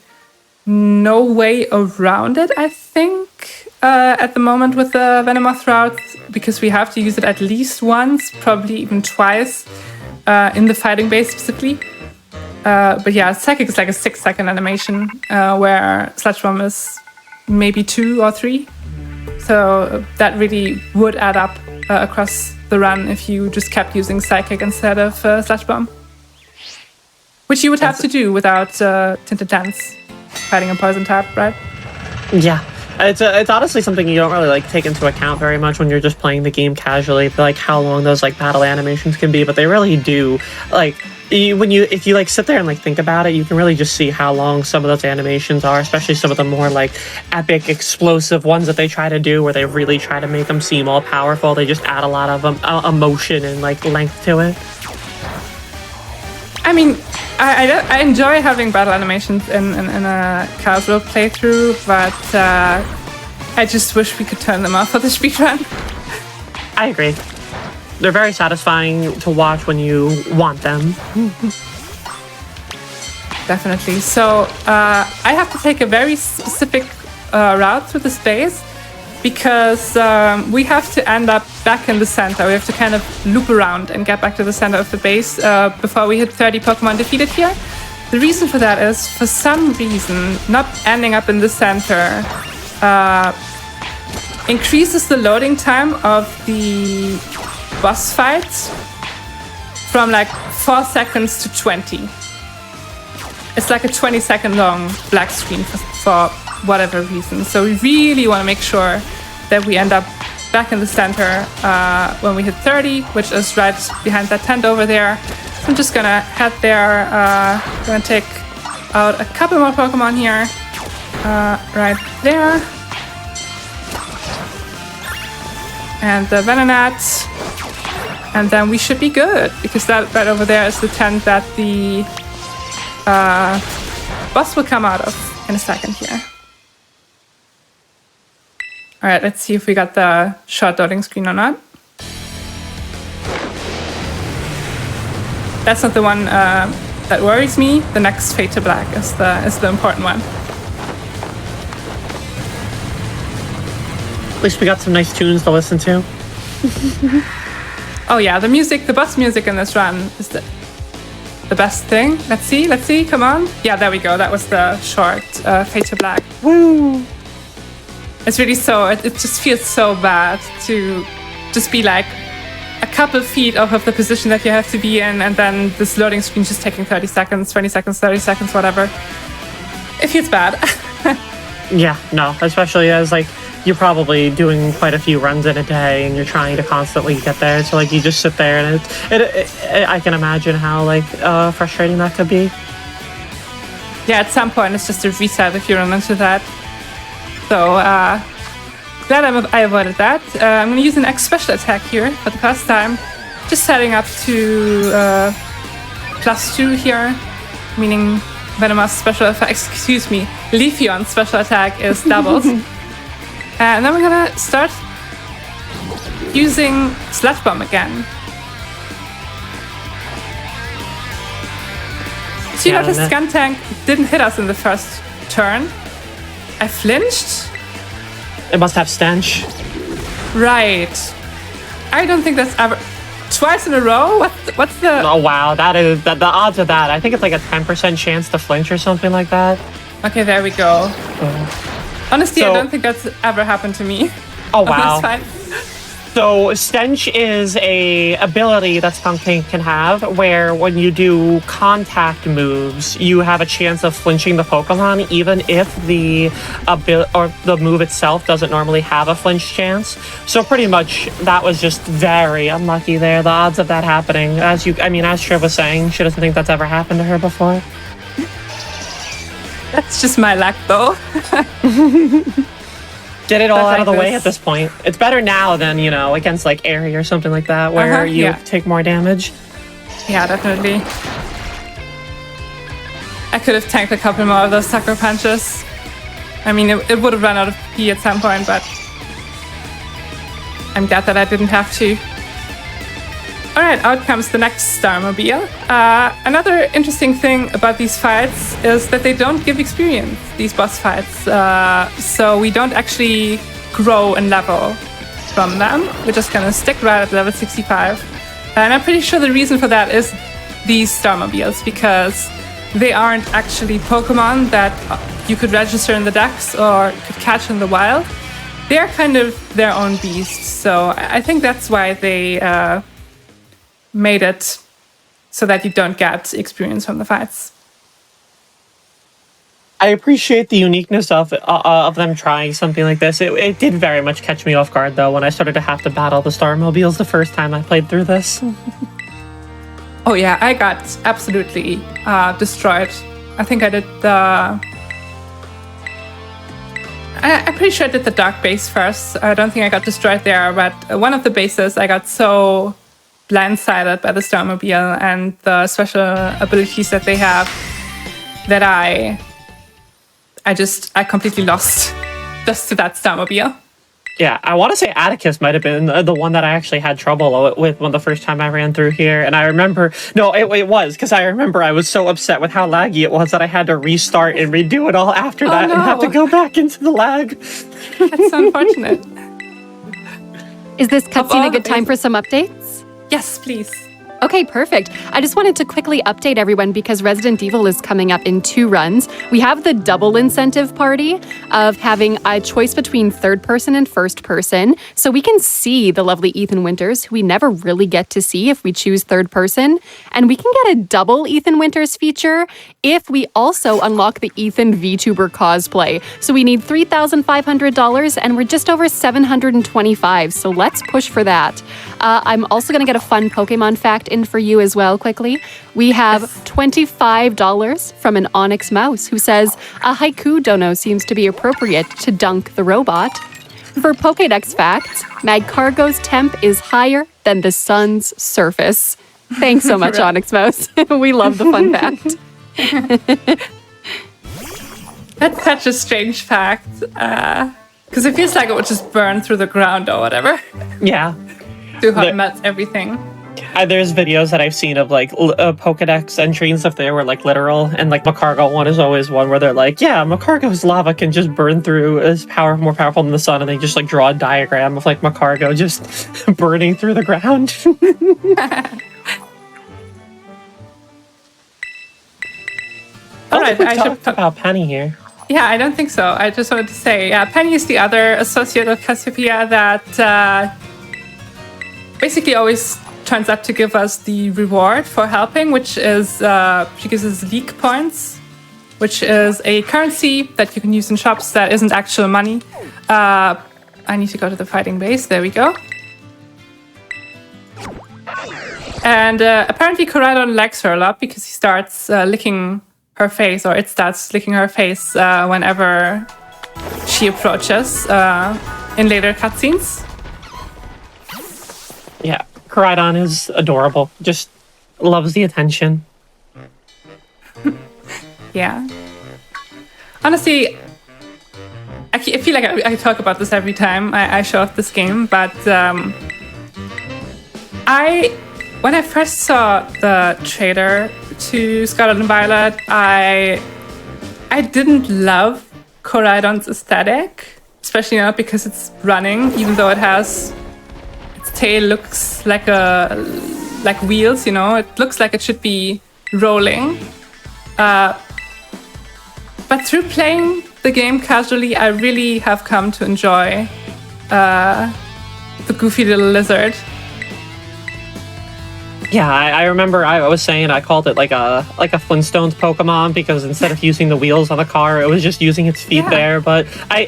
no way around it, I think, at the moment with the Venomoth route, because we have to use it at least once, probably even twice, in the fighting base specifically. But yeah, Psychic is like a 6-second animation, where Sludge Bomb is maybe 2 or 3. So that really would add up across the run if you just kept using Psychic instead of Sludge Bomb. Which you would have to do without Tinted Lens, fighting a poison type, right? Yeah. It's honestly something you don't really like take into account very much when you're just playing the game casually, like how long those like battle animations can be, but they really do. Like if you like sit there and like think about it, you can really just see how long some of those animations are, especially some of the more like epic, explosive ones that they try to do, where they really try to make them seem all powerful. They just add a lot of emotion and like length to it. I mean, I enjoy having battle animations in a casual playthrough, but I just wish we could turn them off for the speedrun. I agree. They're very satisfying to watch when you want them. Definitely. So I have to take a very specific route through the space because we have to end up back in the center. We have to kind of loop around and get back to the center of the base before we hit 30 Pokemon defeated here. The reason for that is, for some reason, not ending up in the center increases the loading time of the boss fights from like 4 seconds to 20. It's like a 20-second long black screen for whatever reason. So we really want to make sure that we end up back in the center when we hit 30, which is right behind that tent over there. So I'm just gonna head there. Gonna take out a couple more Pokemon here. Right there. And the Venonat. And then we should be good, because that right over there is the tent that the boss will come out of in a second here. All right, let's see if we got the short loading screen or not. That's not the one that worries me. The next Fade to Black is the important one. At least we got some nice tunes to listen to. Oh yeah, the boss music in this run is the best thing. Let's see, come on. Yeah, there we go. That was the short Fade to Black. Woo! It's really it just feels so bad to just be like a couple feet off of the position that you have to be in, and then this loading screen just taking 30 seconds, 20 seconds, 30 seconds, whatever. It feels bad. Yeah, no, especially as like you're probably doing quite a few runs in a day and you're trying to constantly get there. So like you just sit there and I can imagine how like frustrating that could be. Yeah, at some point it's just a reset if you run into that. So glad I avoided that. I'm going to use an X special attack here for the first time. Just setting up to +2 here, meaning Venomoth's special attack, excuse me, Leafeon's special attack is doubled. And then we're going to start using Sludge Bomb again. So you notice Skuntank didn't hit us in the first turn. I flinched? It must have stench. Right. I don't think that's ever twice in a row? What's the... Oh wow, that is the odds of that. I think it's like a 10% chance to flinch or something like that. Okay, there we go. Honestly, So- I don't think that's ever happened to me. Oh On this wow. fight. So Stench is a ability that Skunking can have where when you do contact moves, you have a chance of flinching the Pokemon even if the move itself doesn't normally have a flinch chance. So pretty much that was just very unlucky there. The odds of that happening, as Triv was saying, she doesn't think that's ever happened to her before. That's just my luck, though. Get it all Stuff out of the like way this. at this point. It's better now than, against like Airy or something like that where you yeah. take more damage. Yeah, definitely. I could have tanked a couple more of those sucker punches. I mean, it would have run out of P at some point, but I'm glad that I didn't have to. All right, out comes the next Starmobile. Another interesting thing about these fights is that they don't give experience, these boss fights. So we don't actually grow and level from them. We're just gonna stick right at level 65. And I'm pretty sure the reason for that is these Starmobiles, because they aren't actually Pokemon that you could register in the Dex or could catch in the wild. They are kind of their own beasts. So I think that's why they made it so that you don't get experience from the fights. I appreciate the uniqueness of them trying something like this. It did very much catch me off guard, though, when I started to have to battle the Starmobiles the first time I played through this. Oh yeah, I got absolutely destroyed. I think I did the... I'm pretty sure I did the dark base first. I don't think I got destroyed there, but one of the bases I got so blindsided by the Starmobile and the special abilities that they have that I completely lost just to that Starmobile. Yeah, I want to say Atticus might have been the one that I actually had trouble with when the first time I ran through here. And I remember, no, it was, because I remember I was so upset with how laggy it was that I had to restart and redo it all after that and have to go back into the lag. That's so unfortunate. Is this cutscene all a good the time for some updates? Yes, please. Okay, perfect. I just wanted to quickly update everyone because Resident Evil is coming up in 2 runs. We have the double incentive party of having a choice between third person and first person. So we can see the lovely Ethan Winters, who we never really get to see if we choose third person. And we can get a double Ethan Winters feature if we also unlock the Ethan VTuber cosplay. So we need $3,500 and we're just over $725. So let's push for that. I'm also going to get a fun Pokemon fact in for you as well quickly. We have $25 from an Onyx Mouse who says, a haiku dono seems to be appropriate to dunk the robot. For Pokédex facts, Magcargo's temp is higher than the sun's surface. Thanks so much, Onyx Mouse. We love the fun fact. That's such a strange fact. Because it feels like it would just burn through the ground or whatever. Yeah. Too hot melts everything. There's videos that I've seen of like Pokedex entries and stuff there were like literal, and like Magcargo one is always one where they're like, yeah, Magcargo's lava can just burn through, is more powerful than the sun, and they just like draw a diagram of like Magcargo just burning through the ground. All right, I should talk about Penny here. Yeah, I don't think so. I just wanted to say, Penny is the other associate of Cassiopeia that basically always turns up to give us the reward for helping, which is she gives us leak points, which is a currency that you can use in shops that isn't actual money. I need to go to the fighting base. There we go. And apparently Koraidon likes her a lot because he starts licking her face, or it starts licking her face whenever she approaches in later cutscenes. Yeah, Koraidon is adorable. Just loves the attention. Yeah. Honestly, I feel like I talk about this every time I show off this game, but when I first saw the trailer to Scarlet and Violet, I didn't love Koraidon's aesthetic, especially not because it's running, even though it has its tail looks like wheels, you know. It looks like it should be rolling. But through playing the game casually, I really have come to enjoy the goofy little lizard. Yeah, I remember I was saying I called it like a Flintstones Pokemon because instead of using the wheels on the car, it was just using its feet there. But I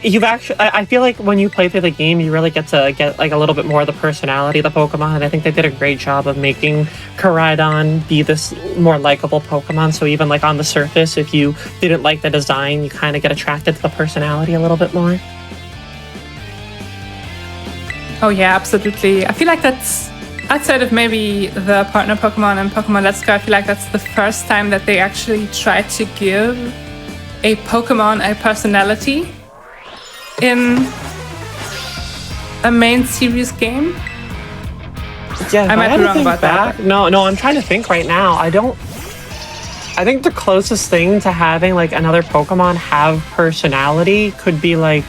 feel like when you play through the game, you really get to get like a little bit more of the personality of the Pokemon, and I think they did a great job of making Koraidon be this more likable Pokemon. So even like on the surface, if you didn't like the design, you kind of get attracted to the personality a little bit more. Oh yeah, absolutely. I feel like that's outside of maybe the partner Pokemon and Pokemon Let's Go, I feel like that's the first time that they actually tried to give a Pokemon a personality in a main series game. Yeah, I might be wrong about that. No, I'm trying to think right now. I think the closest thing to having like another Pokemon have personality could be like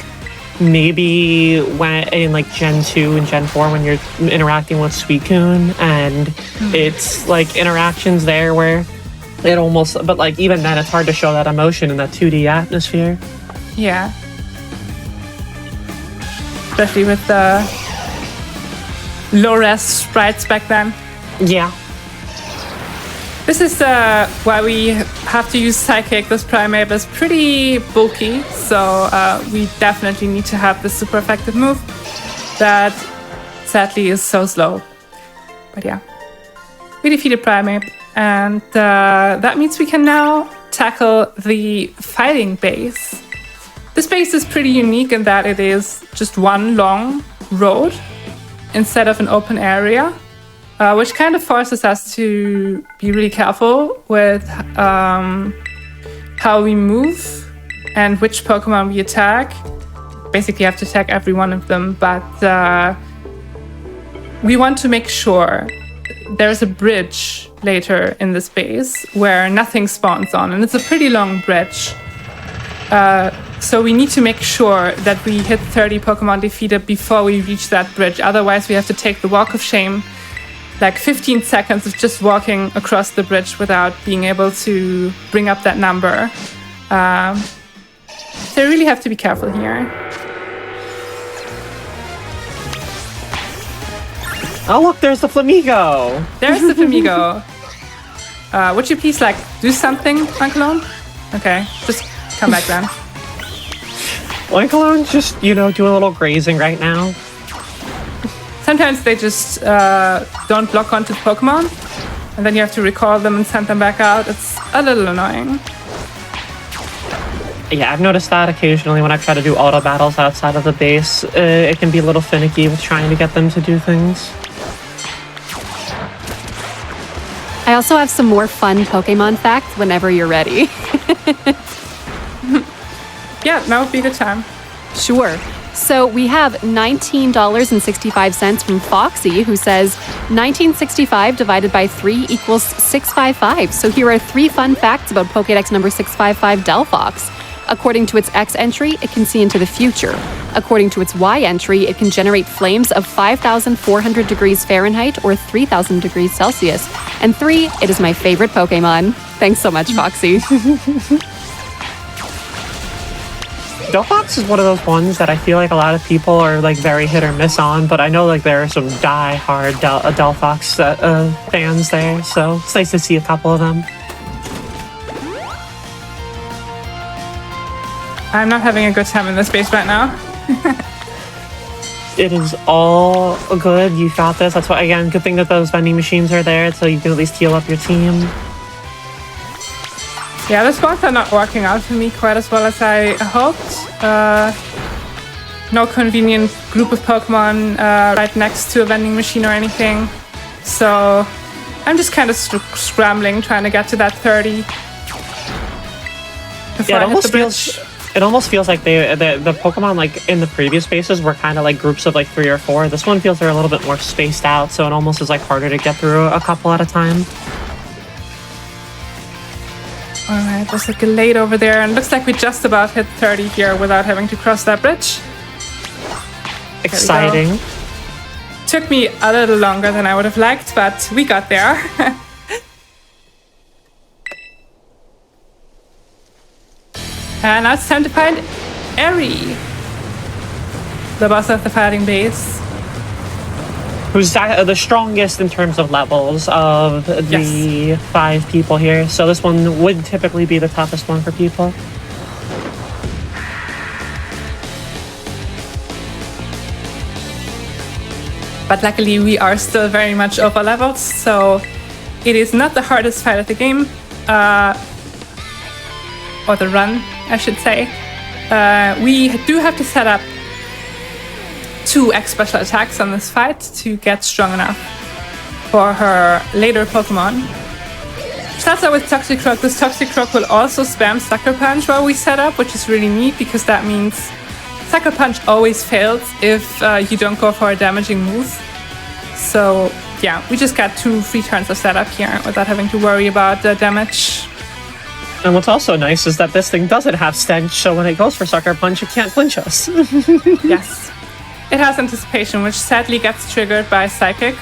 maybe when in like Gen 2 and Gen 4 when you're interacting with Suicune, and it's like interactions there where it almost, but like even then it's hard to show that emotion in that 2D atmosphere. Yeah. Especially with the low-res sprites back then. Yeah. This is why we have to use Psychic. This Primeape is pretty bulky, so we definitely need to have this super effective move that sadly is so slow. But yeah, we defeated Primeape, and that means we can now tackle the fighting base. This base is pretty unique in that it is just one long road instead of an open area. Which kind of forces us to be really careful with how we move and which Pokemon we attack. Basically, you have to attack every one of them, but we want to make sure there's a bridge later in the space where nothing spawns on, and it's a pretty long bridge. So we need to make sure that we hit 30 Pokemon defeated before we reach that bridge. Otherwise, we have to take the Walk of Shame, like 15 seconds of just walking across the bridge without being able to bring up that number. So you really have to be careful here. Oh look, there's the Flamigo! There's the Flamigo. Would you please like do something, Oinkologne? Okay, just come back then. Oinkolone's just, doing a little grazing right now. Sometimes they just don't lock onto the Pokemon, and then you have to recall them and send them back out. It's a little annoying. Yeah, I've noticed that occasionally when I try to do auto battles outside of the base. It can be a little finicky with trying to get them to do things. I also have some more fun Pokemon facts whenever you're ready. Yeah, that would be a good time. Sure. So we have $19.65 from Foxy, who says 1965 divided by 3 equals 655. So here are 3 fun facts about Pokédex number 655 Delphox. According to its X entry, it can see into the future. According to its Y entry, it can generate flames of 5,400 degrees Fahrenheit or 3,000 degrees Celsius. And 3, it is my favorite Pokemon. Thanks so much, Foxy. Delphox is one of those ones that I feel like a lot of people are like very hit or miss on, but I know like there are some die-hard Delphox fans there, so it's nice to see a couple of them. I'm not having a good time in this space right now. It is all good. You got this. That's why, again, good thing that those vending machines are there so you can at least heal up your team. Yeah, the spots are not working out for me quite as well as I hoped. No convenient group of Pokemon right next to a vending machine or anything. So I'm just kind of scrambling, trying to get to that 30. Yeah, it almost feels like the Pokemon like in the previous spaces were kind of like groups of like 3 or 4. This one feels they're a little bit more spaced out, so it almost is like harder to get through a couple at a time. Alright, there's like a late over there, and looks like we just about hit 30 here without having to cross that bridge. Exciting. took me a little longer than I would have liked, but we got there. And now it's time to find Eri, the boss of the fighting base. Who's the strongest in terms of levels of the 5 people here. So this one would typically be the toughest one for people. But luckily we are still very much over leveled, so it is not the hardest fight of the game, or the run, I should say. We do have to set up 2 X special attacks on this fight to get strong enough for her later Pokemon. Starts out with Toxicroak. This Toxicroak will also spam Sucker Punch while we set up, which is really neat because that means Sucker Punch always fails if you don't go for a damaging move. So yeah, we just got 2 free turns of setup here without having to worry about the damage. And what's also nice is that this thing doesn't have Stench, so when it goes for Sucker Punch, it can't clinch us. Yes. It has Anticipation, which sadly gets triggered by Psychic.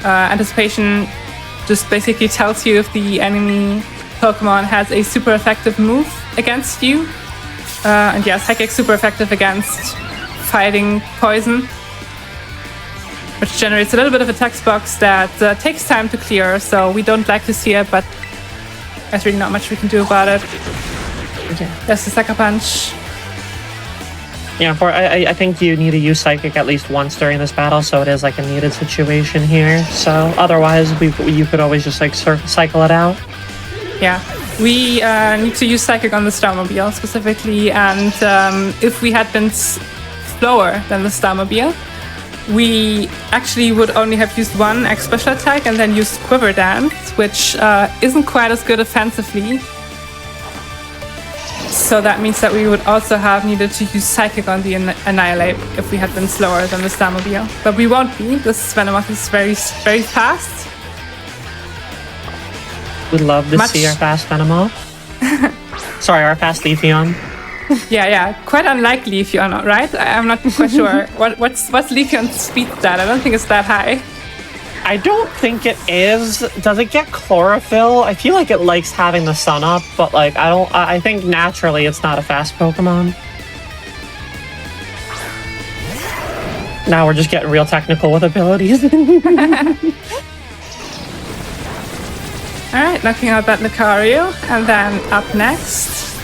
Anticipation just basically tells you if the enemy Pokemon has a super effective move against you. And yeah, Psychic's super effective against fighting poison, which generates a little bit of a text box that takes time to clear, so we don't like to see it, but there's really not much we can do about it. Okay. There's the Sucker Punch. Yeah, I think you need to use Psychic at least once during this battle, so it is like a needed situation here. So otherwise, you could always just like cycle it out. Yeah, we need to use Psychic on the Starmobile specifically, and if we had been slower than the Starmobile, we actually would only have used 1 X special attack and then used Quiver Dance, which isn't quite as good offensively. So that means that we would also have needed to use Psychic on the Annihilate if we had been slower than the Starmobile. But we won't be. This Venomoth is very, very fast. We'd love to see our fast Venomoth. Sorry, our fast Leafeon. Yeah. Quite unlike Leafeon, right? I'm not quite sure. What's Leafeon's speed stat? I don't think it's that high. I don't think it is. Does it get chlorophyll? I feel like it likes having the sun up, but like I think naturally it's not a fast Pokemon. Now we're just getting real technical with abilities. Alright, knocking out that Lucario, and then up next,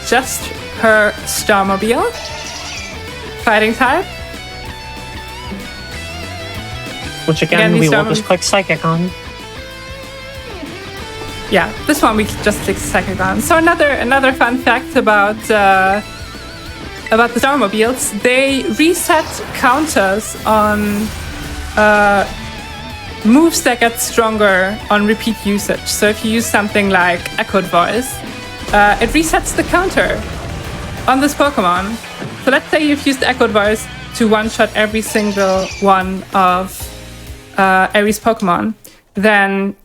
just her Starmobile. Fighting type. Which again we will just click Psychic on. Yeah, this one we just click Psychic on. So another fun fact about the Starmobiles, they reset counters on moves that get stronger on repeat usage. So if you use something like Echoed Voice, it resets the counter on this Pokemon. So let's say you've used Echoed Voice to one-shot every single one of Eri's Pokemon, then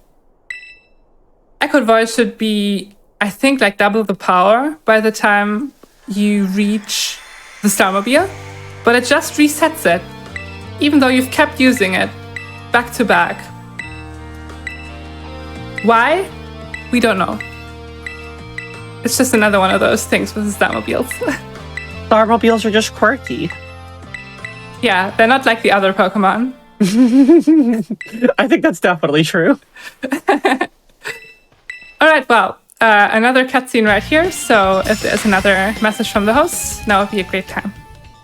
Echoed Voice should be, I think, like double the power by the time you reach the Starmobile, but it just resets it, even though you've kept using it back to back. Why? We don't know. It's just another one of those things with the Starmobiles. Starmobiles are just quirky. Yeah, they're not like the other Pokemon. I think that's definitely true. All right, well, another cutscene right here. So if there's another message from the host, now would be a great time.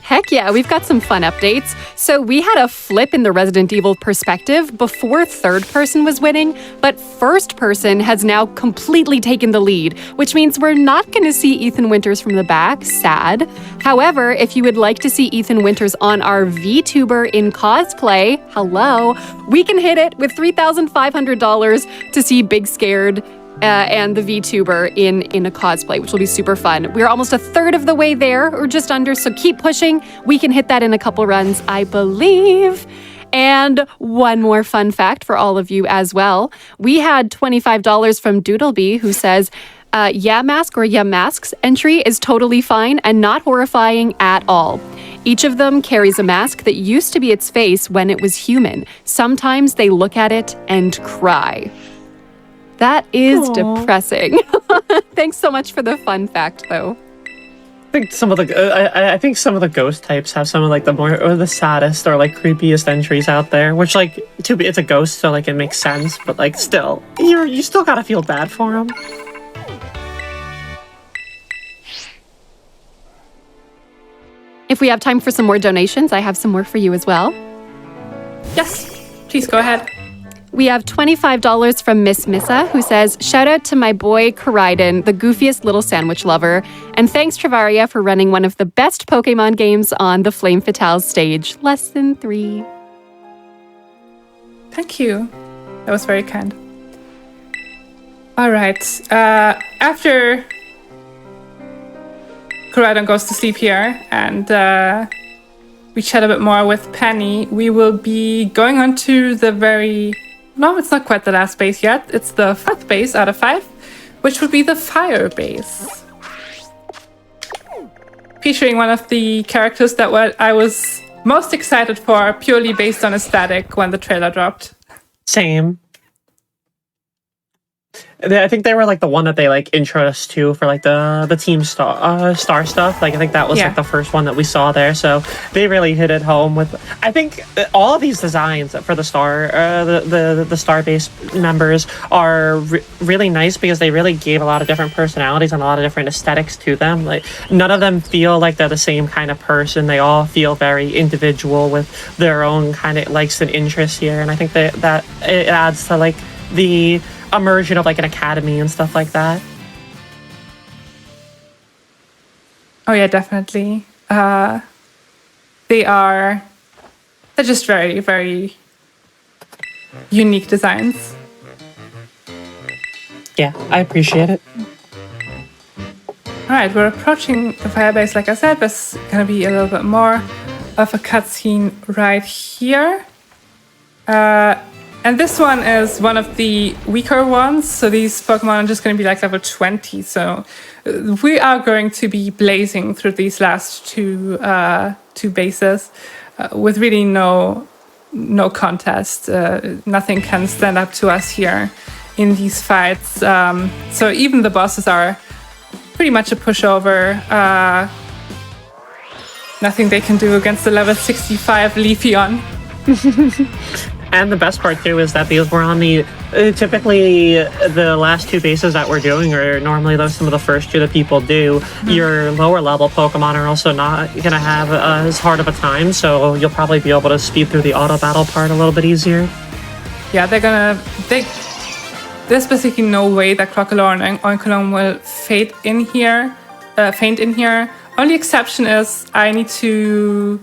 Heck yeah, we've got some fun updates. So we had a flip in the Resident Evil perspective before third person was winning, but first person has now completely taken the lead, which means we're not going to see Ethan Winters from the back, sad. However, if you would like to see Ethan Winters on our VTuber in cosplay, hello, we can hit it with $3,500 to see Big Scared and the VTuber in a cosplay, which will be super fun. We're almost a third of the way there, or just under, so keep pushing. We can hit that in a couple runs, I believe. And one more fun fact for all of you as well. We had $25 from Doodlebee, who says, yeah mask or yeah masks entry is totally fine and not horrifying at all. Each of them carries a mask that used to be its face when it was human. Sometimes they look at it and cry. That is depressing. Thanks so much for the fun fact, though. I think some of the ghost types have some of like the saddest or like creepiest entries out there. Which like it's a ghost, so like it makes sense, but like still, you still gotta feel bad for them. If we have time for some more donations, I have some more for you as well. Yes, please go ahead. We have $25 from Miss Missa, who says, shout out to my boy Karaiden, the goofiest little sandwich lover, and thanks Trivvaria for running one of the best Pokemon games on the Flame Fatale stage. Lesson 3. Thank you. That was very kind. All right. After Karaiden goes to sleep here and we chat a bit more with Penny, we will be going on to the No, it's not quite the last base yet. It's the 5th base out of 5, which would be the Fire base. Featuring one of the characters that I was most excited for, purely based on aesthetic when the trailer dropped. Same. I think they were like the one that they like intro us to for like the Team Star stuff. Like I think that was like the first one that we saw there. So they really hit it home with. I think all of these designs for the the Star base members are really nice because they really gave a lot of different personalities and a lot of different aesthetics to them. Like none of them feel like they're the same kind of person. They all feel very individual with their own kind of likes and interests here. And I think that it adds to like the immersion of like an academy and stuff like that. Oh yeah, definitely. They're just very, very unique designs. Yeah, I appreciate it. All right, we're approaching the Firebase. Like I said, there's gonna be a little bit more of a cutscene right here. And this one is one of the weaker ones. So these Pokemon are just going to be like level 20. So we are going to be blazing through these last two bases with really no contest. Nothing can stand up to us here in these fights. So even the bosses are pretty much a pushover. Nothing they can do against the level 65 Leafeon. And the best part too is that these were on the typically the last 2 bases that we're doing are normally some of the first 2 that people do. Your lower level Pokemon are also not gonna have as hard of a time, so you'll probably be able to speed through the auto battle part a little bit easier. Yeah, there's basically no way that Crocodile and Oinkolon will faint in here. Only exception is I need to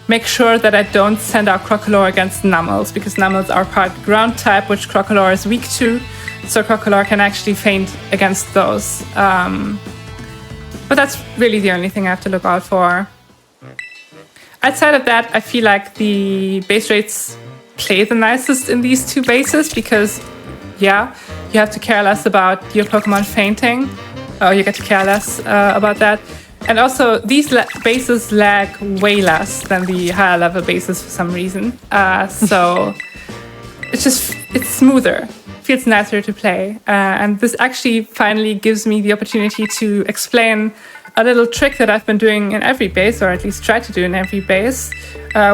make sure that I don't send out Crocodile against Nummels, because Nummels are part ground type, which Crocodile is weak to, so Crocodile can actually feint against those. But that's really the only thing I have to look out for. Outside of that, I feel like the base rates play the nicest in these 2 bases, because yeah, you have to care less about your Pokemon fainting, or you get to care less about that. And also, these bases lag way less than the higher level bases for some reason. So it's smoother, feels nicer to play. And this actually finally gives me the opportunity to explain a little trick that I've been doing in every base, or at least try to do in every base,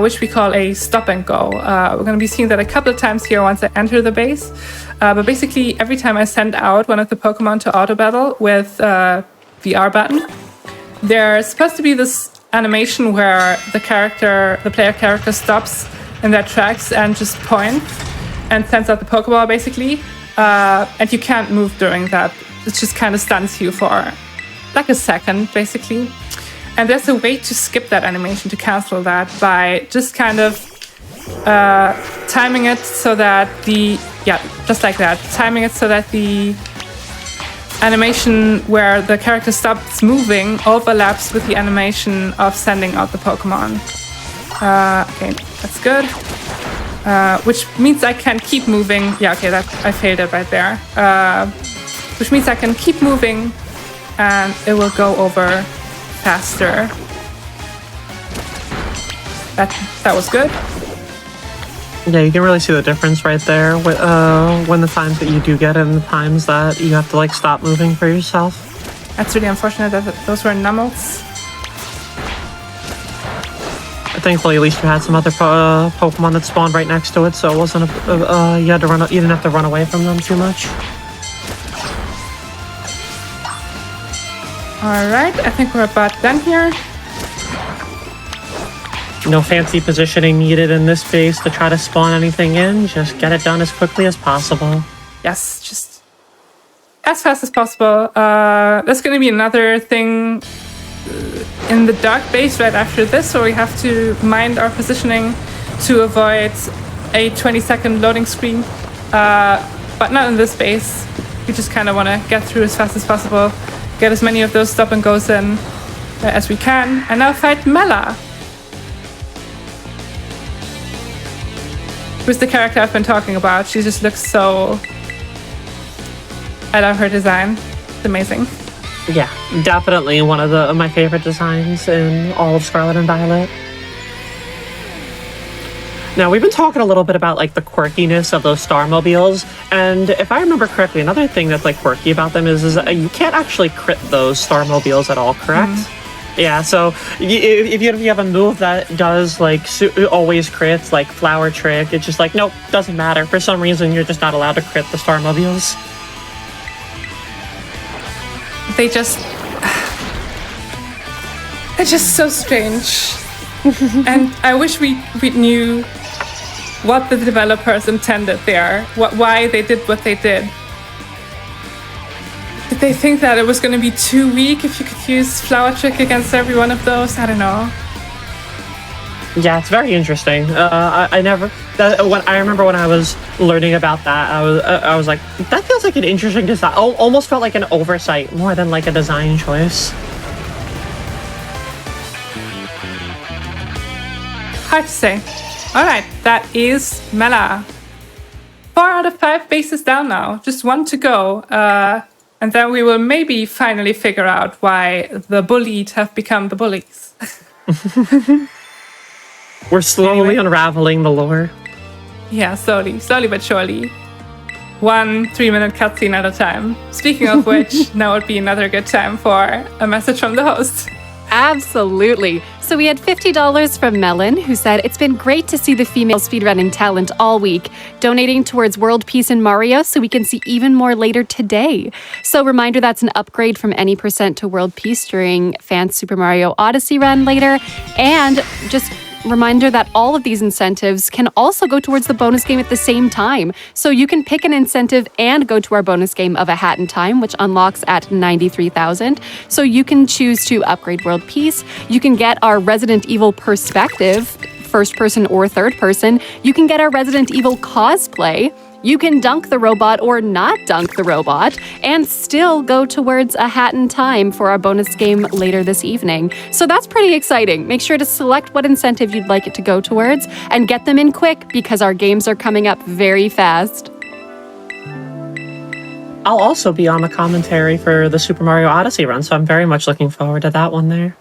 which we call a stop and go. We're going to be seeing that a couple of times here once I enter the base. But basically, every time I send out one of the Pokemon to auto battle with the R button, there's supposed to be this animation where the player character stops in their tracks and just points and sends out the Pokeball, basically. And you can't move during that. It just kind of stuns you for like a second, basically. And there's a way to skip that animation, to cancel that, by just kind of timing it so that just like that. Timing it so that the animation where the character stops moving overlaps with the animation of sending out the Pokemon. Okay, that's good. Which means I can keep moving. Yeah, okay, I failed it right there. Which means I can keep moving and it will go over faster. That was good. Yeah, you can really see the difference right there when the times that you do get it and the times that you have to like stop moving for yourself. That's really unfortunate that those were nummels. Thankfully, at least you had some other Pokemon that spawned right next to it, so it wasn't you didn't have to run away from them too much. All right, I think we're about done here. No fancy positioning needed in this base to try to spawn anything in. Just get it done as quickly as possible. Yes, just as fast as possible. There's going to be another thing in the dark base right after this, so we have to mind our positioning to avoid a 20-second loading screen. But not in this base. We just kind of want to get through as fast as possible, get as many of those stop and goes in as we can, and now fight Mela, who's the character I've been talking about. She just looks so... I love her design. It's amazing. Yeah, definitely one of my favorite designs in all of Scarlet and Violet. Now, we've been talking a little bit about like the quirkiness of those Starmobiles, and if I remember correctly, another thing that's like quirky about them is you can't actually crit those Starmobiles at all, correct? Mm-hmm. Yeah, so if you have a move that does like always crits, like Flower Trick, it's just like, nope, doesn't matter. For some reason, you're just not allowed to crit the Starmobiles. They're just so strange. And I wish we knew what the developers intended there, why they did what they did. Did they think that it was going to be too weak if you could use Flower Trick against every one of those? I don't know. Yeah, it's very interesting. I remember when I was learning about that, I was like, that feels like an interesting design. Almost felt like an oversight more than like a design choice. Hard to say. All right, that is Mela. 4 out of 5 bases down now. Just 1 to go. And then we will maybe finally figure out why the bullied have become the bullies. We're slowly unraveling the lore. Yeah, slowly but surely. 1 3-minute cutscene at a time. Speaking of which, now would be another good time for a message from the host. Absolutely. So we had $50 from Melon, who said, "It's been great to see the female speedrunning talent all week, donating towards world peace in Mario so we can see even more later today. So reminder, that's an upgrade from any percent to world peace during Fan Super Mario Odyssey run later. And just reminder that all of these incentives can also go towards the bonus game at the same time. So you can pick an incentive and go to our bonus game of A Hat in Time, which unlocks at 93,000. So you can choose to upgrade World Peace. You can get our Resident Evil perspective, first person or third person. You can get our Resident Evil cosplay. You can dunk the robot or not dunk the robot, and still go towards A Hat in Time for our bonus game later this evening. So that's pretty exciting. Make sure to select what incentive you'd like it to go towards and get them in quick because our games are coming up very fast. I'll also be on the commentary for the Super Mario Odyssey run, so I'm very much looking forward to that one there.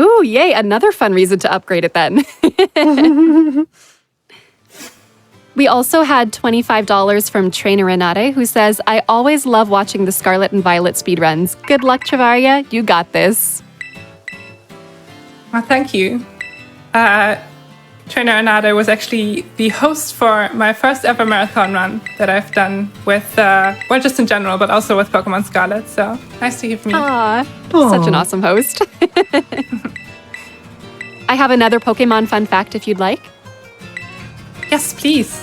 Ooh, yay, another fun reason to upgrade it then. We also had $25 from Trainer Renate, who says, "I always love watching the Scarlet and Violet speedruns. Good luck, Trivvaria. You got this." Well, thank you. Trainer Renate was actually the host for my first ever marathon run that I've done with, well, just in general, but also with Pokémon Scarlet. So nice to hear from you. Aww, such an awesome host. I have another Pokemon fun fact if you'd like. Yes, please.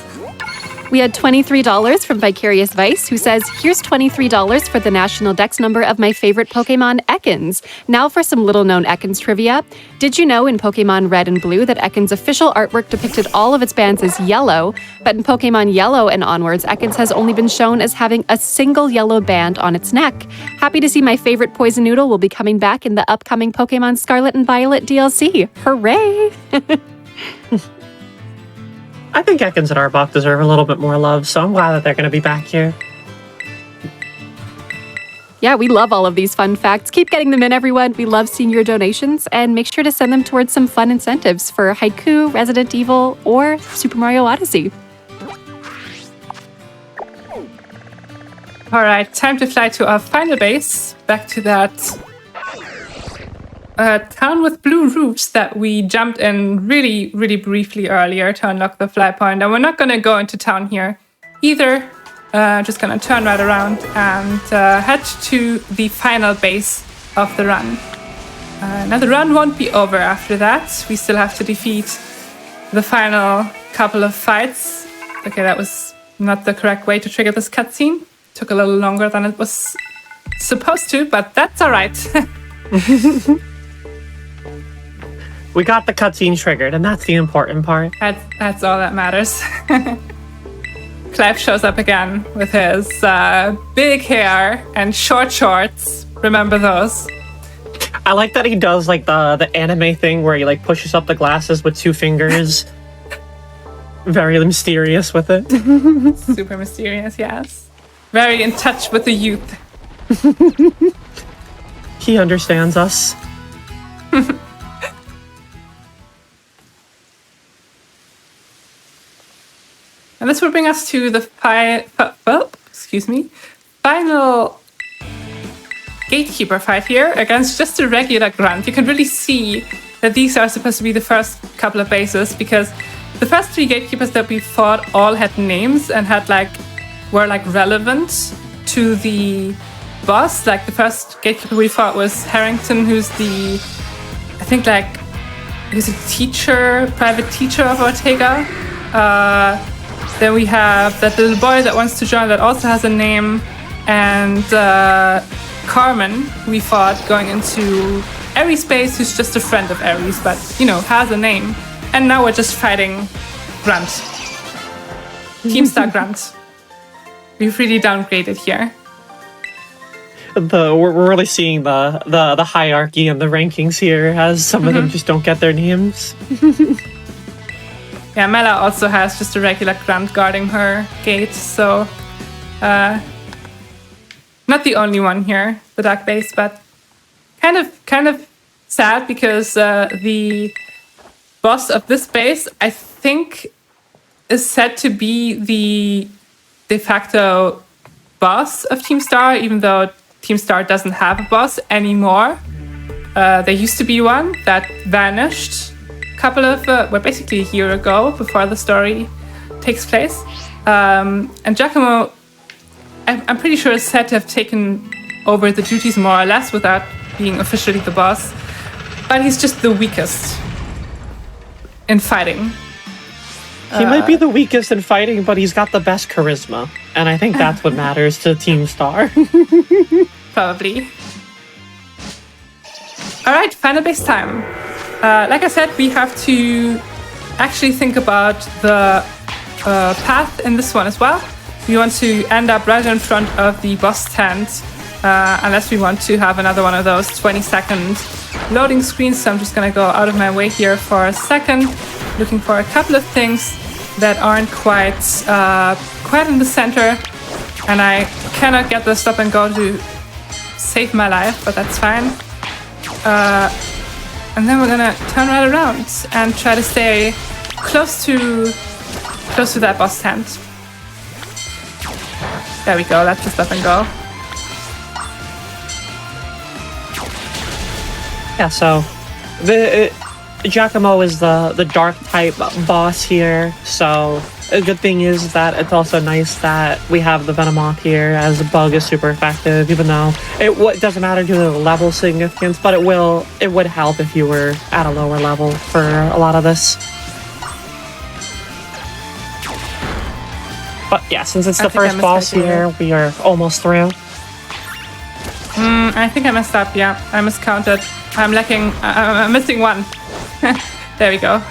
We had $23 from Vicarious Vice, who says, "Here's $23 for the national dex number of my favorite Pokemon, Ekans. Now for some little-known Ekans trivia. Did you know in Pokemon Red and Blue that Ekans' official artwork depicted all of its bands as yellow, but in Pokemon Yellow and onwards, Ekans has only been shown as having a single yellow band on its neck? Happy to see my favorite Poison Noodle will be coming back in the upcoming Pokemon Scarlet and Violet DLC. Hooray!" I think Ekans and Arbok deserve a little bit more love, so I'm glad that they're going to be back here. Yeah, we love all of these fun facts. Keep getting them in, everyone. We love seeing your donations, and make sure to send them towards some fun incentives for Haiku, Resident Evil, or Super Mario Odyssey. All right, time to fly to our final base. Back to that town with blue roofs that we jumped in really, really briefly earlier to unlock the fly point. And we're not going to go into town here either. Just going to turn right around and head to the final base of the run. Now the run won't be over after that. We still have to defeat the final couple of fights. Okay, that was not the correct way to trigger this cutscene. Took a little longer than it was supposed to, but that's all right. We got the cutscene triggered, and that's the important part. That's all that matters. Clive shows up again with his big hair and short shorts. Remember those? I like that he does like the anime thing where he like pushes up the glasses with 2 fingers. Very mysterious with it. Super mysterious, yes. Very in touch with the youth. He understands us. And this will bring us to the final gatekeeper fight here against just a regular grunt. You can really see that these are supposed to be the first couple of bases, because the first 3 gatekeepers that we fought all had names and had were relevant to the boss. Like the first gatekeeper we fought was Harrington, who's he's a teacher, private teacher of Ortega. Then we have that little boy that wants to join that also has a name, and Carmen, who we fought going into Aries base, who's just a friend of Aries, but has a name. And now we're just fighting Grunt. Team Star Grunt. We've really downgraded here. We're really seeing the hierarchy and the rankings here, as some of them just don't get their names. Yeah, Mela also has just a regular grunt guarding her gate, so not the only one here, the dark base, but kind of sad, because the boss of this base, I think, is said to be the de facto boss of Team Star, even though Team Star doesn't have a boss anymore. There used to be one that vanished basically a year ago, before the story takes place. And Giacomo, I'm pretty sure, is said to have taken over the duties more or less without being officially the boss. But he's just the weakest in fighting. He might be the weakest in fighting, but he's got the best charisma. And I think that's what matters to Team Star. Probably. All right, final base time. Like I said, we have to actually think about the path in this one as well. We want to end up right in front of the boss tent, unless we want to have another one of those 20-second loading screens. So I'm just going to go out of my way here for a second, looking for a couple of things that aren't quite in the center. And I cannot get the stop and go to save my life, but that's fine. And then we're gonna turn right around and try to stay close to that boss tent. There we go, that's the stop and go. Yeah, so Giacomo is the dark type boss here, so a good thing is that it's also nice that we have the Venomoth here, as the bug is super effective, even though it doesn't matter due to the level significance, but it would help if you were at a lower level for a lot of this. But yeah, since it's the first boss here, we are almost through. I think I messed up, yeah. I miscounted. I'm missing one. There we go.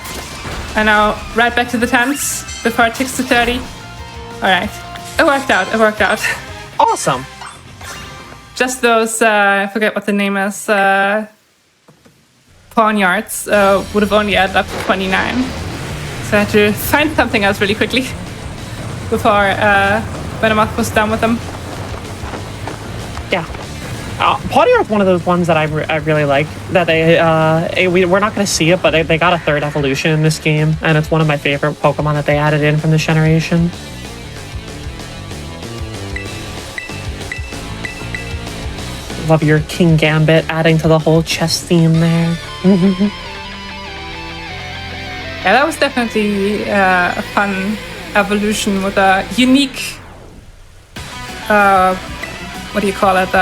And now right back to the tents before it ticks to 30. All right. It worked out. Awesome. Just those, I forget what the name is, pawn yards would have only added up to 29. So I had to find something else really quickly before Venomoth was done with them. Yeah. Pawniard's one of those ones that I really like. That we're not going to see it, but they got a third evolution in this game, and it's one of my favorite Pokemon that they added in from this generation. Love your King Gambit adding to the whole chess theme there. Yeah, that was definitely a fun evolution with a unique, what do you call it?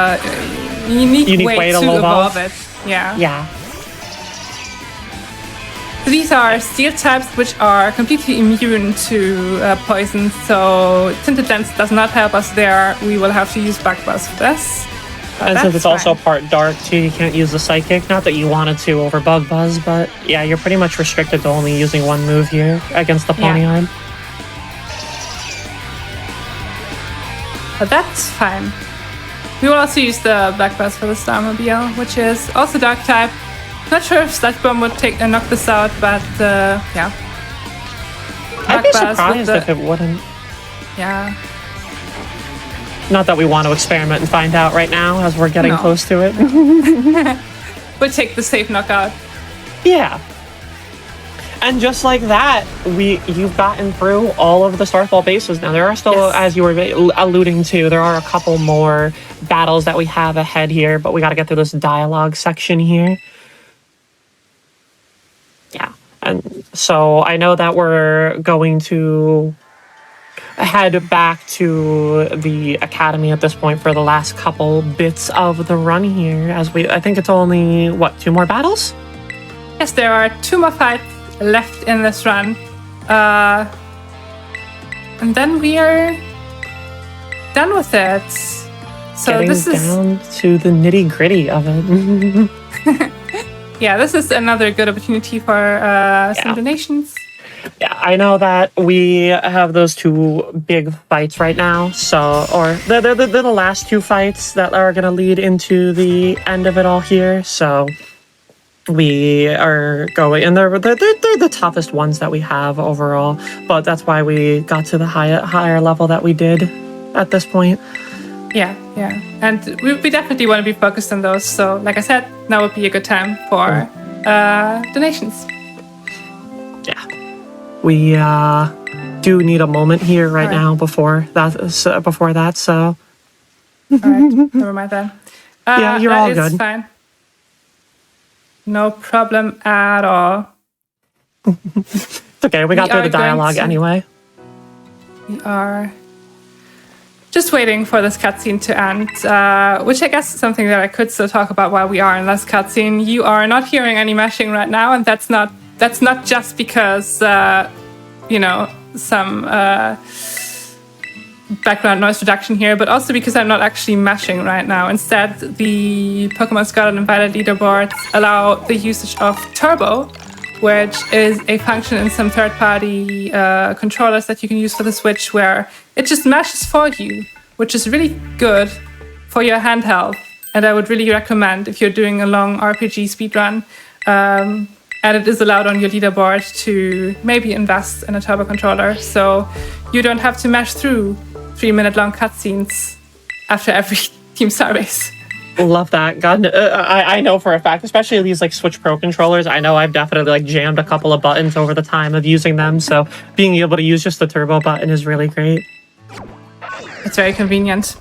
Unique way to evolve it. Yeah. Yeah. So these are steel types which are completely immune to poison, so Tinted Lens does not help us there. We will have to use Bug Buzz for this. And since it's also part dark too, you can't use the Psychic. Not that you wanted to over Bug Buzz, but yeah, you're pretty much restricted to only using one move here against the Pawniard. Yeah. But that's fine. We will also use the Black Buzz for the Starmobile, which is also dark type. Not sure if Sludge Bomb would knock this out, but yeah. I'd be surprised if it wouldn't. Yeah. Not that we want to experiment and find out right now, as we're getting close to it. We'll take the safe knockout. Yeah. And just like that, you've gotten through all of the Starfall bases. Now, there are still, as you were alluding to, there are a couple more battles that we have ahead here, but we got to get through this dialogue section here. Yeah. And so I know that we're going to head back to the academy at this point for the last couple bits of the run here, as I think it's only, what, 2 more battles? Yes, there are 2 more fights left in this run. And then we are done with it. So Getting this is down to the nitty-gritty of it. yeah, this is another good opportunity for some donations. Yeah, I know that we have those 2 big fights right now, or they're the last 2 fights that are going to lead into the end of it all here, so we are going, and they're the toughest ones that we have overall, but that's why we got to the higher level that we did at this point. Yeah, and we definitely want to be focused on those, so like I said, now would be a good time for donations. Yeah. We do need a moment here right now before that. So. All right, never mind then. Yeah, you're all good. It's fine. No problem at all. It's okay. We got through the dialogue anyway. We are just waiting for this cutscene to end, which I guess is something that I could still talk about while we are in this cutscene. You are not hearing any meshing right now, and that's not just because, some background noise reduction here, but also because I'm not actually meshing right now. Instead, the Pokémon Scarlet and Violet leaderboards allow the usage of Turbo, which is a function in some third-party controllers that you can use for the Switch, where it just meshes for you, which is really good for your handheld. And I would really recommend if you're doing a long RPG speedrun, and it is allowed on your leaderboard to maybe invest in a turbo controller, so you don't have to mesh through 3-minute-long cutscenes after every Team Starbase. Love that. God, I know for a fact, especially these like Switch Pro controllers, I know I've definitely like jammed a couple of buttons over the time of using them, so being able to use just the turbo button is really great. It's very convenient.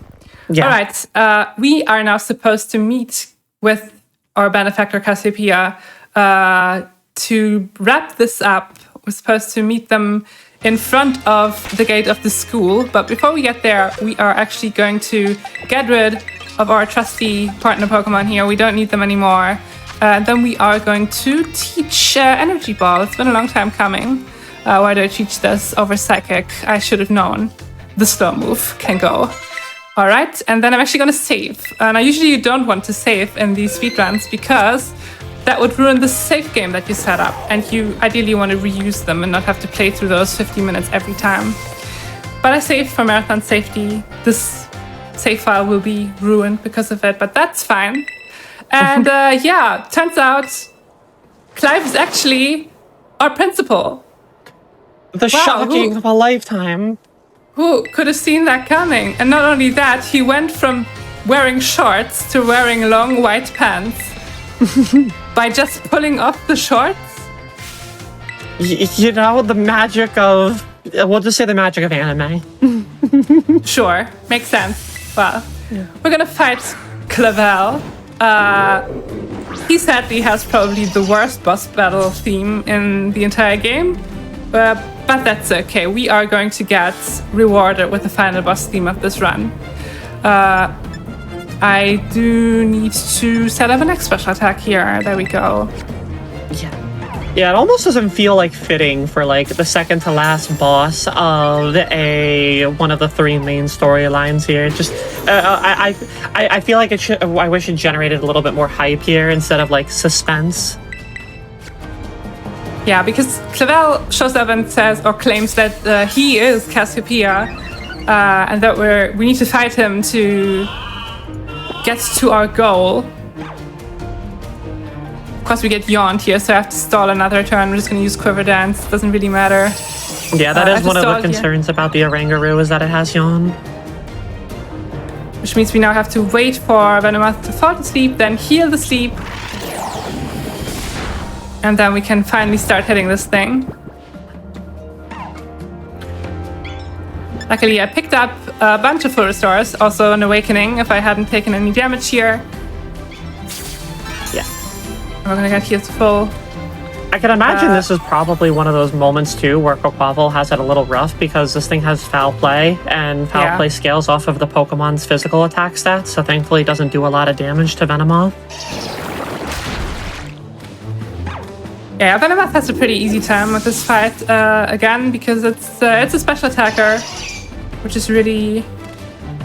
Yeah. All right, we are now supposed to meet with our benefactor Cassiopeia. To wrap this up, we're supposed to meet them in front of the gate of the school. But before we get there, we are actually going to get rid of our trusty partner Pokemon here. We don't need them anymore. Then we are going to teach Energy Ball. It's been a long time coming. Why do I teach this over Psychic? I should have known. The slow move can go. All right, and then I'm actually going to save. And I usually don't want to save in these speedruns because that would ruin the save game that you set up, and you ideally want to reuse them and not have to play through those 50 minutes every time. But I saved for marathon safety. This save file will be ruined because of it, but that's fine. And turns out Clive is actually our principal. The shocking of a lifetime. Who could have seen that coming? And not only that, he went from wearing shorts to wearing long white pants by just pulling off the shorts. You know, the magic of, we'll just say the magic of anime. Sure, makes sense. Well, we're gonna fight Clavel. He sadly has probably the worst boss battle theme in the entire game, but that's okay. We are going to get rewarded with the final boss theme of this run. I do need to set up a next special attack here. There we go. Yeah, it almost doesn't feel like fitting for like the second to last boss of one of the 3 main storylines here. Just I feel like it should. I wish it generated a little bit more hype here instead of like suspense. Yeah, because Clavel shows up and says or claims that he is Cassiopeia, and that we need to fight him to get to our goal. Of course, we get yawned here, so I have to stall another turn. We're just going to use Quiver Dance. Doesn't really matter. Yeah, that is one of the concerns about the Orangaroo, is that it has yawn. Which means we now have to wait for Venomoth to fall asleep, then heal the sleep. And then we can finally start hitting this thing. Luckily, I picked up a bunch of full restores, also an Awakening if I hadn't taken any damage here. We're gonna get healed full. I can imagine this is probably one of those moments too where Quaquaval has it a little rough because this thing has Foul Play, and Foul Play scales off of the Pokemon's physical attack stats, so thankfully it doesn't do a lot of damage to Venomoth. Yeah, Venomoth has a pretty easy time with this fight again because it's a special attacker, which is really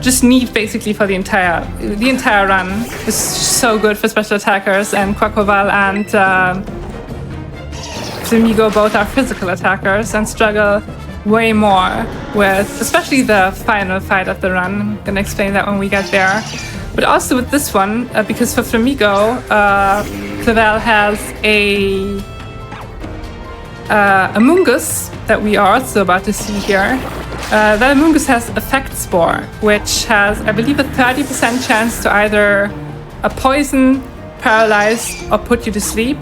just neat basically for the entire run. Is so good for special attackers, and Quaquaval and Flamigo both are physical attackers and struggle way more with especially the final fight of the run. I'm gonna explain that when we get there. But also with this one, because for Flamigo, Clavel has a Amoonguss that we are also about to see here. That Amoonguss has Effect Spore, which has, I believe, a 30% chance to either poison, paralyze, or put you to sleep.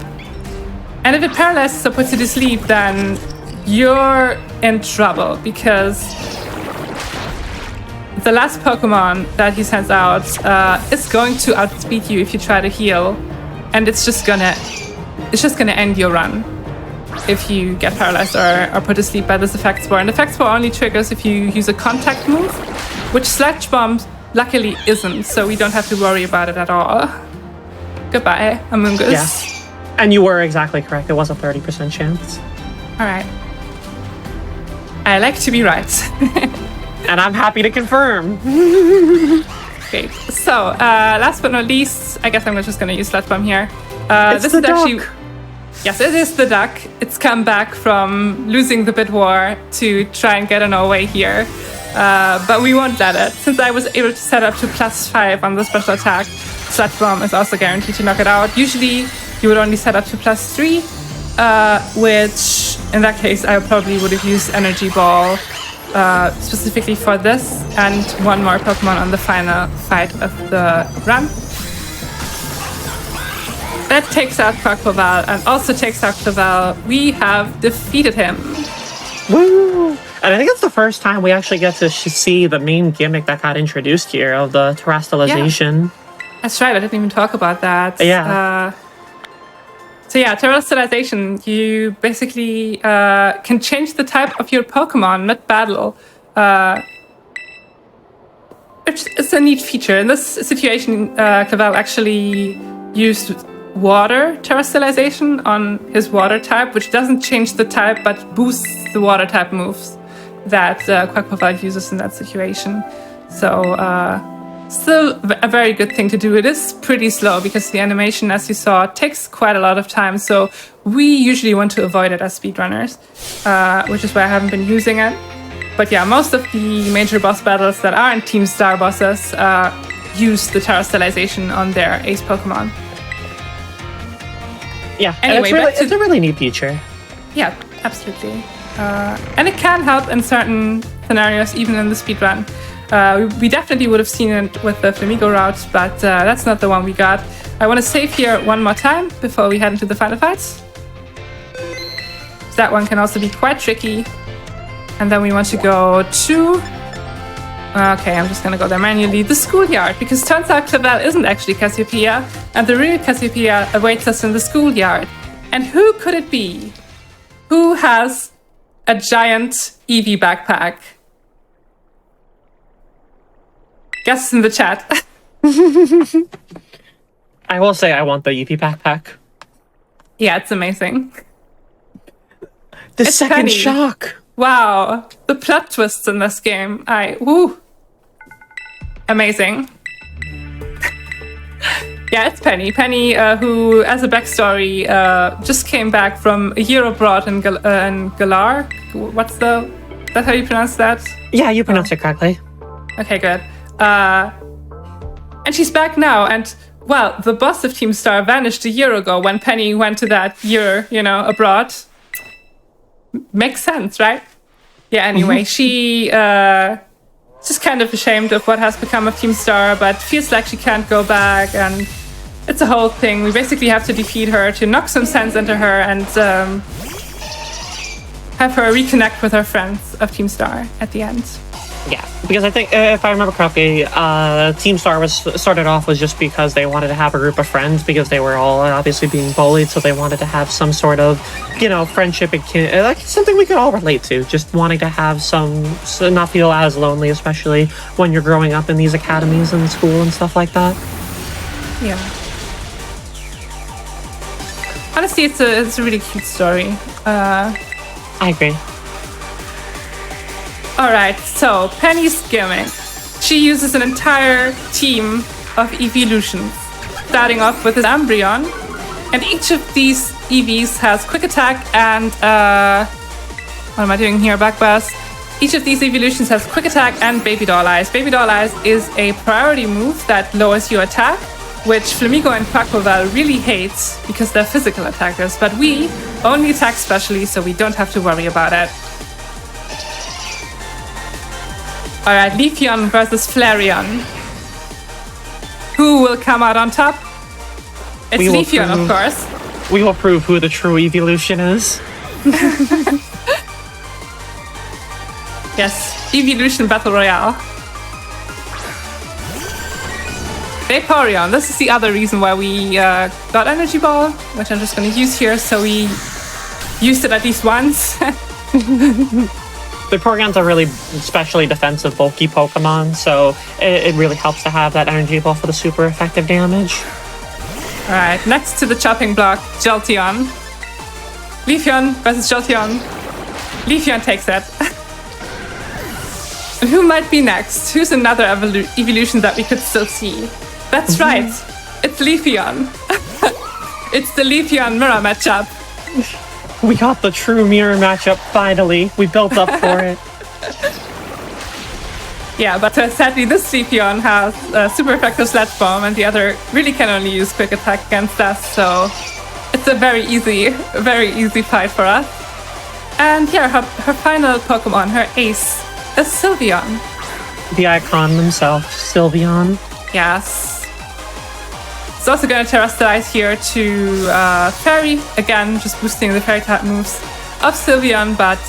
And if it paralyzes or puts you to sleep, then you're in trouble because the last Pokemon that he sends out is going to outspeed you if you try to heal, and it's just gonna end your run if you get paralyzed or put to sleep by this Effect Spore. And Effect Spore only triggers if you use a contact move, which Sludge Bomb luckily isn't, so we don't have to worry about it at all. Goodbye, Amoonguss. Yes. And you were exactly correct. It was a 30% chance. All right. I like to be right. And I'm happy to confirm. Great. So, last but not least, I guess I'm just going to use Sludge Bomb here. It's this the is duck. actually... Yes, it is the duck. It's come back from losing the bid war to try and get on our way here. But we won't let it. Since I was able to set up to +5 on the special attack, Sludge Bomb is also guaranteed to knock it out. Usually, you would only set up to +3, which in that case, I probably would have used Energy Ball specifically for this and one more Pokemon on the final fight of the run. That takes out Quaquaval and also takes out Clavel. We have defeated him. Woo! And I think it's the first time we actually get to see the main gimmick that got introduced here of the terrestrialization. Yeah. That's right, I didn't even talk about that. Yeah. So yeah, terrestrialization, you basically can change the type of your Pokemon mid-battle. It's a neat feature. In this situation, Clavel actually used water terrestrialization on his water type, which doesn't change the type but boosts the water type moves that Quaquaval uses in that situation. So still a very good thing to do. It is pretty slow because the animation, as you saw, takes quite a lot of time. So we usually want to avoid it as speedrunners, which is why I haven't been using it. But yeah, most of the major boss battles that aren't Team Star bosses use the terrestrialization on their ace Pokemon. Yeah, anyway, it's a really neat feature. Yeah, absolutely. And it can help in certain scenarios, even in the speedrun. We definitely would have seen it with the Flamigo route, but that's not the one we got. I want to save here one more time before we head into the final fights. That one can also be quite tricky. And then we want to go to... Okay, I'm just going to go there manually. The schoolyard, because turns out Clavel isn't actually Cassiopeia, and the real Cassiopeia awaits us in the schoolyard. And who could it be? Who has a giant Eevee backpack? Guess in the chat. I will say I want the Eevee backpack. Yeah, it's amazing. The It's second Penny. shock. Wow, the plot twists in this game. Woo. Amazing. Yeah, it's Penny. Penny, who, as a backstory, just came back from a year abroad in Galar. That's how you pronounce that? Yeah, you pronounced it correctly. Okay, good. And she's back now, and, well, the boss of Team Star vanished a year ago when Penny went to that year, abroad. Makes sense, right? Yeah, anyway, she just kind of ashamed of what has become of Team Star, but feels like she can't go back, and it's a whole thing. We basically have to defeat her to knock some sense into her and have her reconnect with her friends of Team Star at the end. Yeah, because I think, if I remember correctly, Team Star started off was just because they wanted to have a group of friends because they were all obviously being bullied, so they wanted to have some sort of, friendship, and like something we could all relate to. Just wanting to have not feel as lonely, especially when you're growing up in these academies and school and stuff like that. Yeah. Honestly, it's a really cute story. I agree. Alright, so Penny's gimmick. She uses an entire team of evolutions, starting off with an Umbreon. And each of these EVs has quick attack and, what am I doing here? Backburst. Each of these evolutions has quick attack and Baby Doll Eyes. Baby Doll Eyes is a priority move that lowers your attack, which Flamigo and Quackleval really hates because they're physical attackers, but we only attack specially, so we don't have to worry about it. Alright, Leafeon versus Flareon. Who will come out on top? It's Leafeon, of course. We will prove who the true evolution is. Yes, Evolution Battle Royale. Vaporeon. This is the other reason why we got Energy Ball, which I'm just going to use here, so we used it at least once. Vaporeon's a really specially defensive, bulky Pokemon, so it really helps to have that Energy Ball for the super effective damage. Alright, next to the chopping block, Jolteon. Leafeon versus Jolteon. Leafeon takes it. And who might be next? Who's another evolution that we could still see? That's right, it's Leafeon. It's the Leafeon mirror matchup. We got the true mirror matchup, finally. We built up for it. Yeah, but sadly this Leafeon has super effective Sludge Bomb and the other really can only use quick attack against us, so it's a very easy fight for us. And yeah, her final Pokemon, her ace, is Sylveon. The icon himself, Sylveon. Yes. It's also going to Terrestrialize here to Fairy, again, just boosting the Fairy type moves of Sylveon, but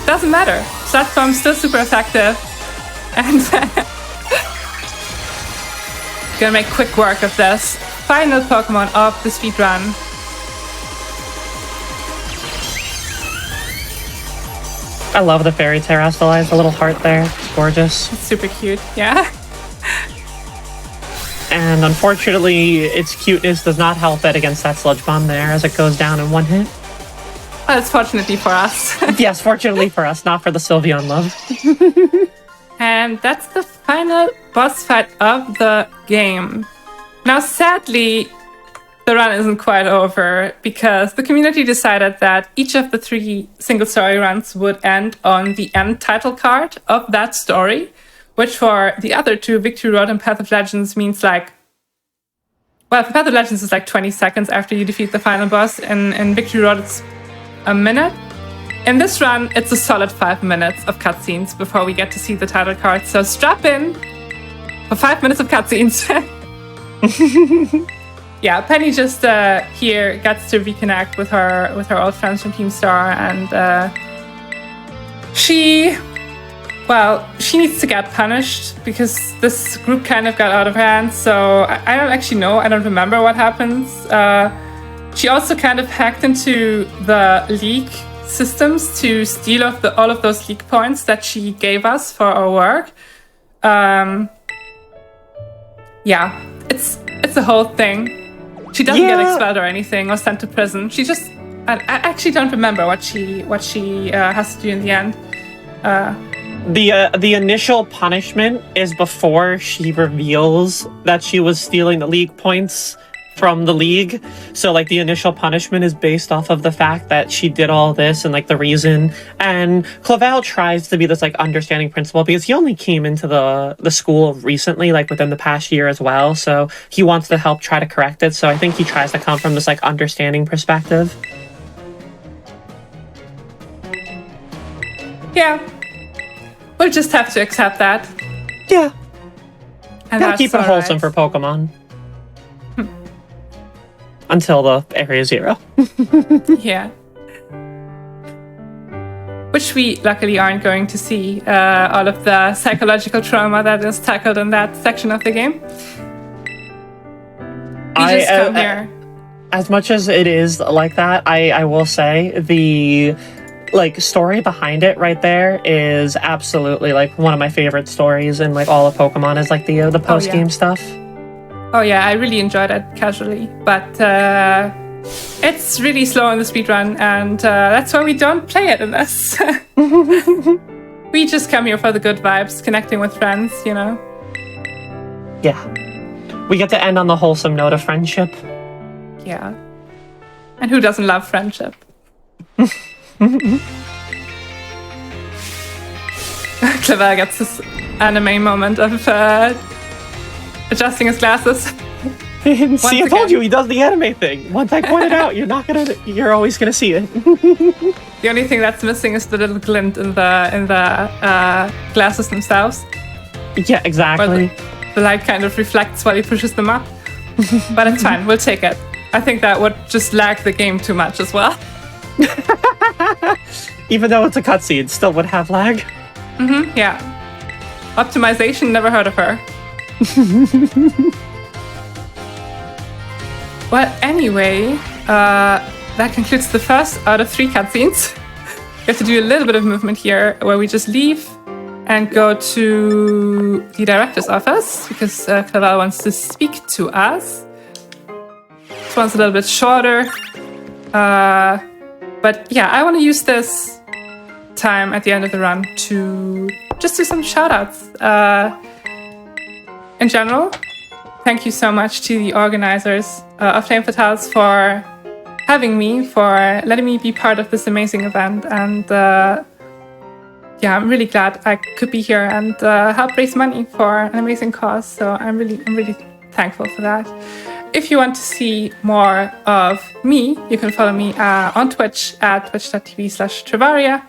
doesn't matter. Sludge Bomb's still super effective. And gonna make quick work of this. Final Pokemon of the speedrun. I love the Fairy Terrestrialize, the little heart there. It's gorgeous. It's super cute, yeah. And unfortunately, its cuteness does not help it against that Sludge Bomb there as it goes down in one hit. Well, it's fortunately for us. Yes, fortunately for us, not for the Sylveon love. And that's the final boss fight of the game. Now, sadly, the run isn't quite over because the community decided that each of the 3 single story runs would end on the end title card of that story, which for the other 2, Victory Road and Path of Legends, means like... Well, for Path of Legends, it's like 20 seconds after you defeat the final boss, and in Victory Road, it's a minute. In this run, it's a solid 5 minutes of cutscenes before we get to see the title card. So strap in for 5 minutes of cutscenes. Yeah, Penny just here gets to reconnect with her old friends from Team Star, and she needs to get punished because this group kind of got out of hand. So I don't actually know. I don't remember what happens. She also kind of hacked into the league systems to steal all of those league points that she gave us for our work. Yeah, it's a whole thing. She doesn't get expelled or anything or sent to prison. She just I actually don't remember what she has to do in the end. The initial punishment is before she reveals that she was stealing the league points from the league. So like the initial punishment is based off of the fact that she did all this and like the reason. And Clavel tries to be this like understanding principal because he only came into the school recently, like within the past year as well. So he wants to help try to correct it. So I think he tries to come from this like understanding perspective. Yeah. We'll just have to accept that. Yeah. And gotta keep it wholesome right. for Pokemon. Until the Area 0. Yeah. Which we luckily aren't going to see all of the psychological trauma that is tackled in that section of the game. We just come here. As much as it is like that, I will say the like story behind it right there is absolutely like one of my favorite stories in like all of Pokemon is like the post game stuff. Oh yeah, I really enjoyed it casually, but it's really slow in the speedrun, and that's why we don't play it in this. We just come here for the good vibes, connecting with friends, you know? Yeah. We get to end on the wholesome note of friendship. Yeah. And who doesn't love friendship? Clavel gets this anime moment of adjusting his glasses. See, I told you he does the anime thing. Once I point it out, you're always gonna see it. The only thing that's missing is the little glint in the glasses themselves. Yeah, exactly. The light kind of reflects while he pushes them up. But it's fine, we'll take it. I think that would just lag the game too much as well. Even though it's a cutscene, it still would have lag. Yeah. Optimization, never heard of her. Well, anyway, that concludes the first out of 3 cutscenes. We have to do a little bit of movement here where we just leave and go to the director's office because Clavel wants to speak to us. This one's a little bit shorter. But yeah, I want to use this time at the end of the run to just do some shout-outs. In general, thank you so much to the organizers of Flame Fatales for having me, for letting me be part of this amazing event. And yeah, I'm really glad I could be here and help raise money for an amazing cause. So I'm really thankful for that. If you want to see more of me, you can follow me on Twitch at twitch.tv/Trivvaria.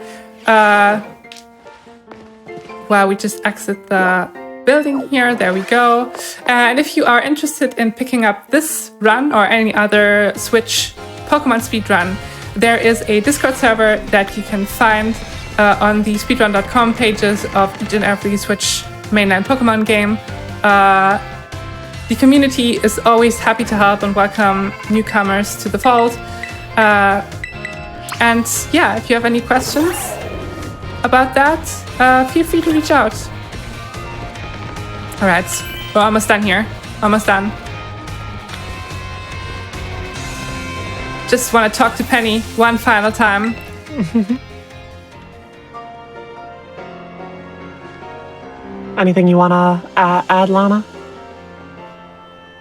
Well, we just exit the building here. There we go. And if you are interested in picking up this run or any other Switch Pokemon speedrun, there is a Discord server that you can find on the speedrun.com pages of each and every Switch mainline Pokemon game. The community is always happy to help and welcome newcomers to the fold. And yeah, if you have any questions about that, feel free to reach out. All right, we're almost done here. Almost done. Just want to talk to Penny one final time. Anything you want to add, Lana?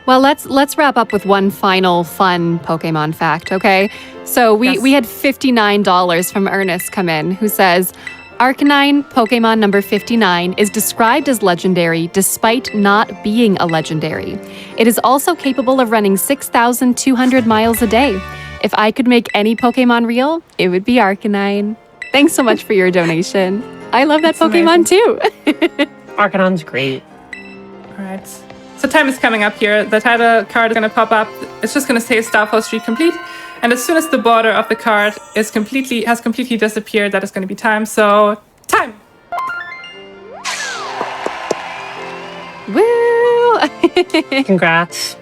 Well, let's wrap up with one final fun Pokemon fact, okay? So we had $59 from Ernest come in, who says, Arcanine Pokemon number 59 is described as legendary despite not being a legendary. It is also capable of running 6,200 miles a day. If I could make any Pokemon real, it would be Arcanine. Thanks so much for your donation. I love that Pokemon too. Arcanon's great. All right. So time is coming up here. The title card is going to pop up. It's just going to say Starfall Street complete. And as soon as the border of the card has completely disappeared, that is going to be time. So time. Woo! Congrats.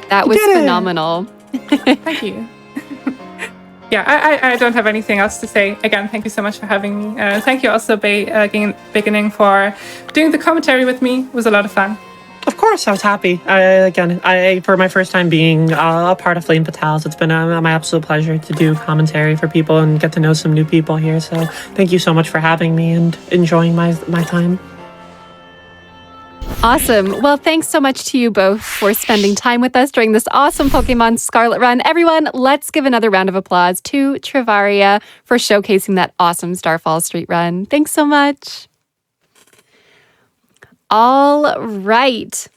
That was phenomenal. Thank you. Yeah, I don't have anything else to say. Again, thank you so much for having me. Thank you also, Baeginning, for doing the commentary with me. It was a lot of fun. Of course, I was happy. For my first time being a part of Flame Fatales, it's been my absolute pleasure to do commentary for people and get to know some new people here. So thank you so much for having me and enjoying my time. Awesome. Well, thanks so much to you both for spending time with us during this awesome Pokemon Scarlet run. Everyone, let's give another round of applause to Trivvaria for showcasing that awesome Starfall Street run. Thanks so much. All right.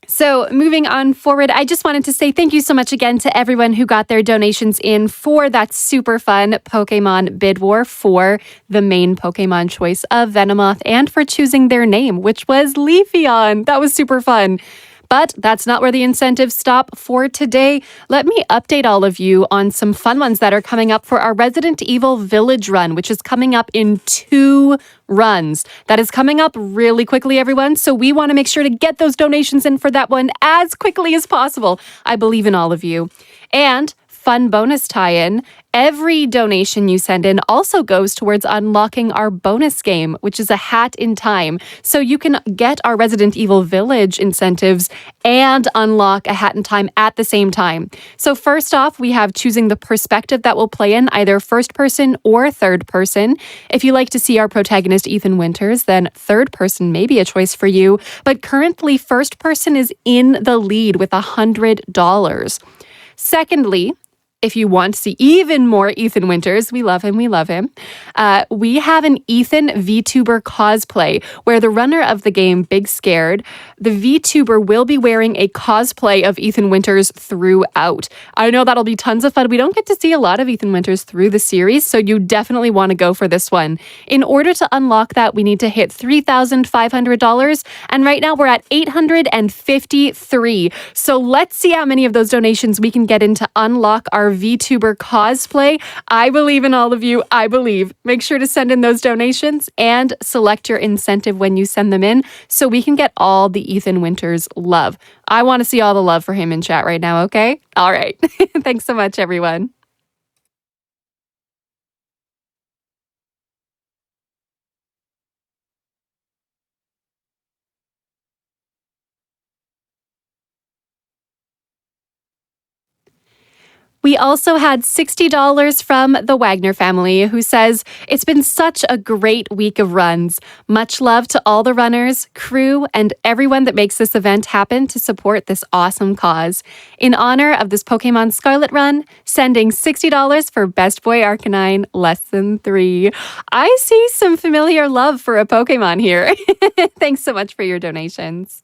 So moving on forward, I just wanted to say thank you so much again to everyone who got their donations in for that super fun Pokemon bid war for the main Pokemon choice of Venomoth and for choosing their name, which was Leafeon. That was super fun. But that's not where the incentives stop for today. Let me update all of you on some fun ones that are coming up for our Resident Evil Village run, which is coming up in 2 runs. That is coming up really quickly, everyone. So we want to make sure to get those donations in for that one as quickly as possible. I believe in all of you. And fun bonus tie-in, every donation you send in also goes towards unlocking our bonus game, which is a hat in time. So you can get our Resident Evil Village incentives and unlock a hat in time at the same time. So first off, we have choosing the perspective that will play in, either first person or third person. If you like to see our protagonist Ethan Winters, then third person may be a choice for you. But currently, first person is in the lead with $100. Secondly, if you want to see even more Ethan Winters, we love him, we have an Ethan VTuber cosplay where the runner of the game, Big Scared, the VTuber will be wearing a cosplay of Ethan Winters throughout. I know that'll be tons of fun. We don't get to see a lot of Ethan Winters through the series, so you definitely want to go for this one. In order to unlock that, we need to hit $3,500, and right now we're at $853. So let's see how many of those donations we can get in to unlock our VTuber cosplay. I believe in all of you. I believe. Make sure to send in those donations and select your incentive when you send them in so we can get all the Ethan Winters love. I want to see all the love for him in chat right now, okay? All right. Thanks so much, everyone. We also had $60 from the Wagner family, who says, "It's been such a great week of runs. Much love to all the runners, crew, and everyone that makes this event happen to support this awesome cause. In honor of this Pokemon Scarlet run, sending $60 for Best Boy Arcanine Lesson 3. I see some familiar love for a Pokemon here. Thanks so much for your donations.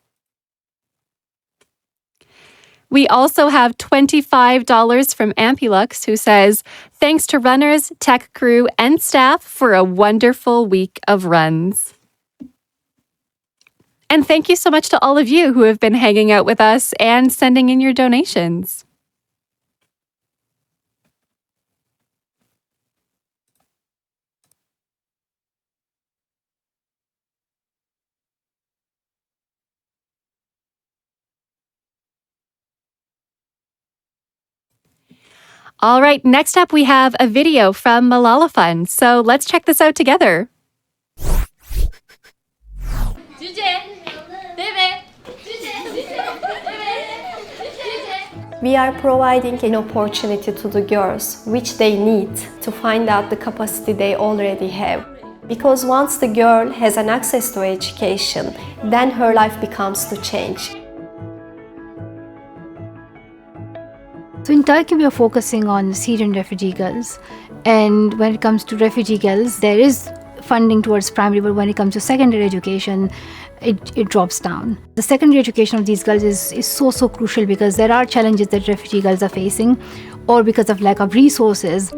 We also have $25 from Ampulux, who says, "Thanks to runners, tech crew, and staff for a wonderful week of runs." And thank you so much to all of you who have been hanging out with us and sending in your donations. All right, next up we have a video from Malala Fun. So let's check this out together. We are providing an opportunity to the girls which they need to find out the capacity they already have. Because once the girl has an access to education, then her life becomes to change. So in Turkey, we are focusing on Syrian refugee girls. And when it comes to refugee girls, there is funding towards primary, but when it comes to secondary education, it drops down. The secondary education of these girls is so crucial because there are challenges that refugee girls are facing, or because of lack of resources.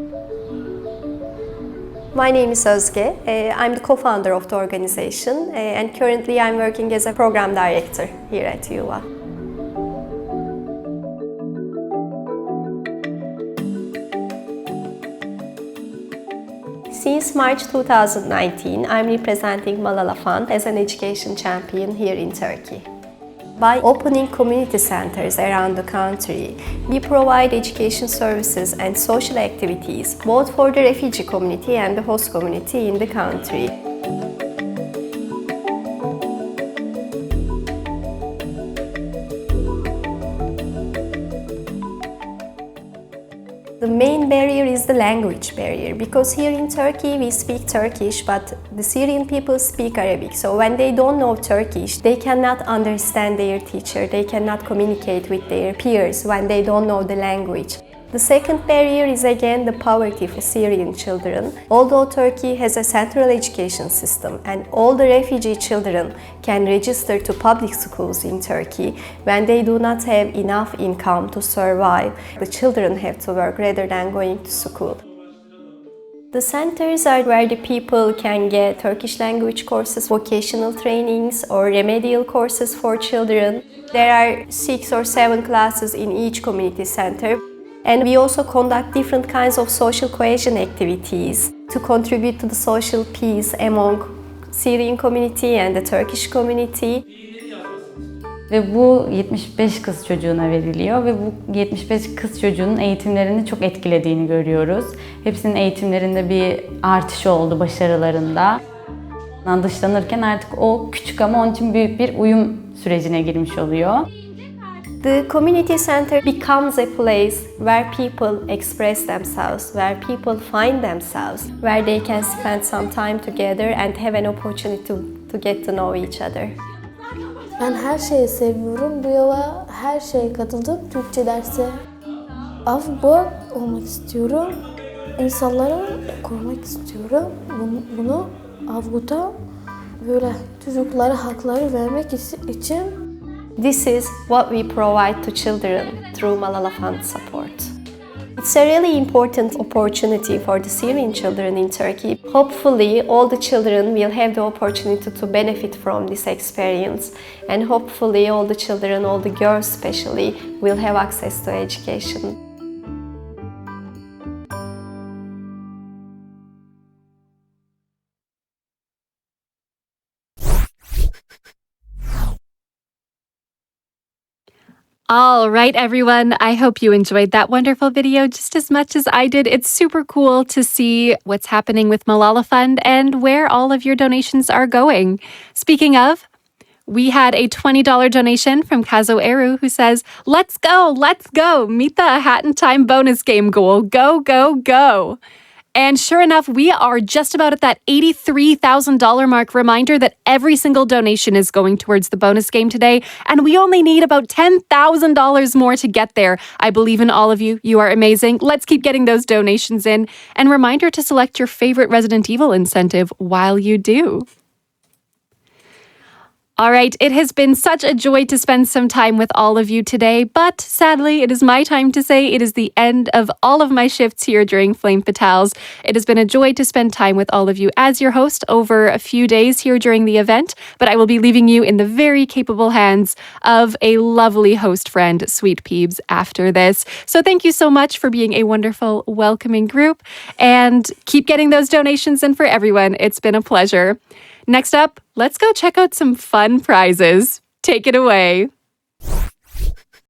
My name is Özge. I'm the co-founder of the organization and currently I'm working as a program director here at Trivvaria. Since March 2019, I'm representing Malala Fund as an education champion here in Turkey. By opening community centers around the country, we provide education services and social activities both for the refugee community and the host community in the country. The main barrier is the language barrier because here in Turkey we speak Turkish but the Syrian people speak Arabic. So when they don't know Turkish, they cannot understand their teacher, they cannot communicate with their peers when they don't know the language. The second barrier is again the poverty for Syrian children. Although Turkey has a central education system and all the refugee children can register to public schools in Turkey, when they do not have enough income to survive, the children have to work rather than going to school. The centers are where the people can get Turkish language courses, vocational trainings or remedial courses for children. There are 6 or 7 classes in each community center. And we also conduct different kinds of social cohesion activities to contribute to the social peace among Syrian community and the Turkish community. Ve bu 75 kız çocuğuna veriliyor ve bu 75 kız çocuğunun eğitimlerini çok etkilediğini görüyoruz. Hepsinin eğitimlerinde bir artış oldu başarılarında. Dışlanırken artık o küçük ama onun için büyük bir uyum sürecine girmiş oluyor. The community center becomes a place where people express themselves, where people find themselves, where they can spend some time together and have an opportunity to get to know each other. Ben her şeyi seviyorum. Bu yola her şeye katıldım. Türkçe derse avrupa olmak istiyorum. İnsanları korumak istiyorum. Bunu Avrupa'da böyle çocuklara hakları vermek için. This is what we provide to children through Malala Fund support. It's a really important opportunity for the Syrian children in Turkey. Hopefully, all the children will have the opportunity to benefit from this experience. And hopefully, all the children, all the girls especially, will have access to education. All right, everyone. I hope you enjoyed that wonderful video just as much as I did. It's super cool to see what's happening with Malala Fund and where all of your donations are going. Speaking of, we had a $20 donation from Kazo Eru who says, let's go, meet the Hat in Time bonus game goal. Go, go, go. And sure enough, we are just about at that $83,000 mark. Reminder that every single donation is going towards the bonus game today, and we only need about $10,000 more to get there. I believe in all of you. You are amazing. Let's keep getting those donations in. And reminder to select your favorite Resident Evil incentive while you do. All right, it has been such a joy to spend some time with all of you today, but sadly, it is my time to say it is the end of all of my shifts here during Flame Fatales. It has been a joy to spend time with all of you as your host over a few days here during the event, but I will be leaving you in the very capable hands of a lovely host friend, Sweet Peebs, after this. So thank you so much for being a wonderful, welcoming group, and keep getting those donations in for everyone. It's been a pleasure. Next up, let's go check out some fun prizes. Take it away.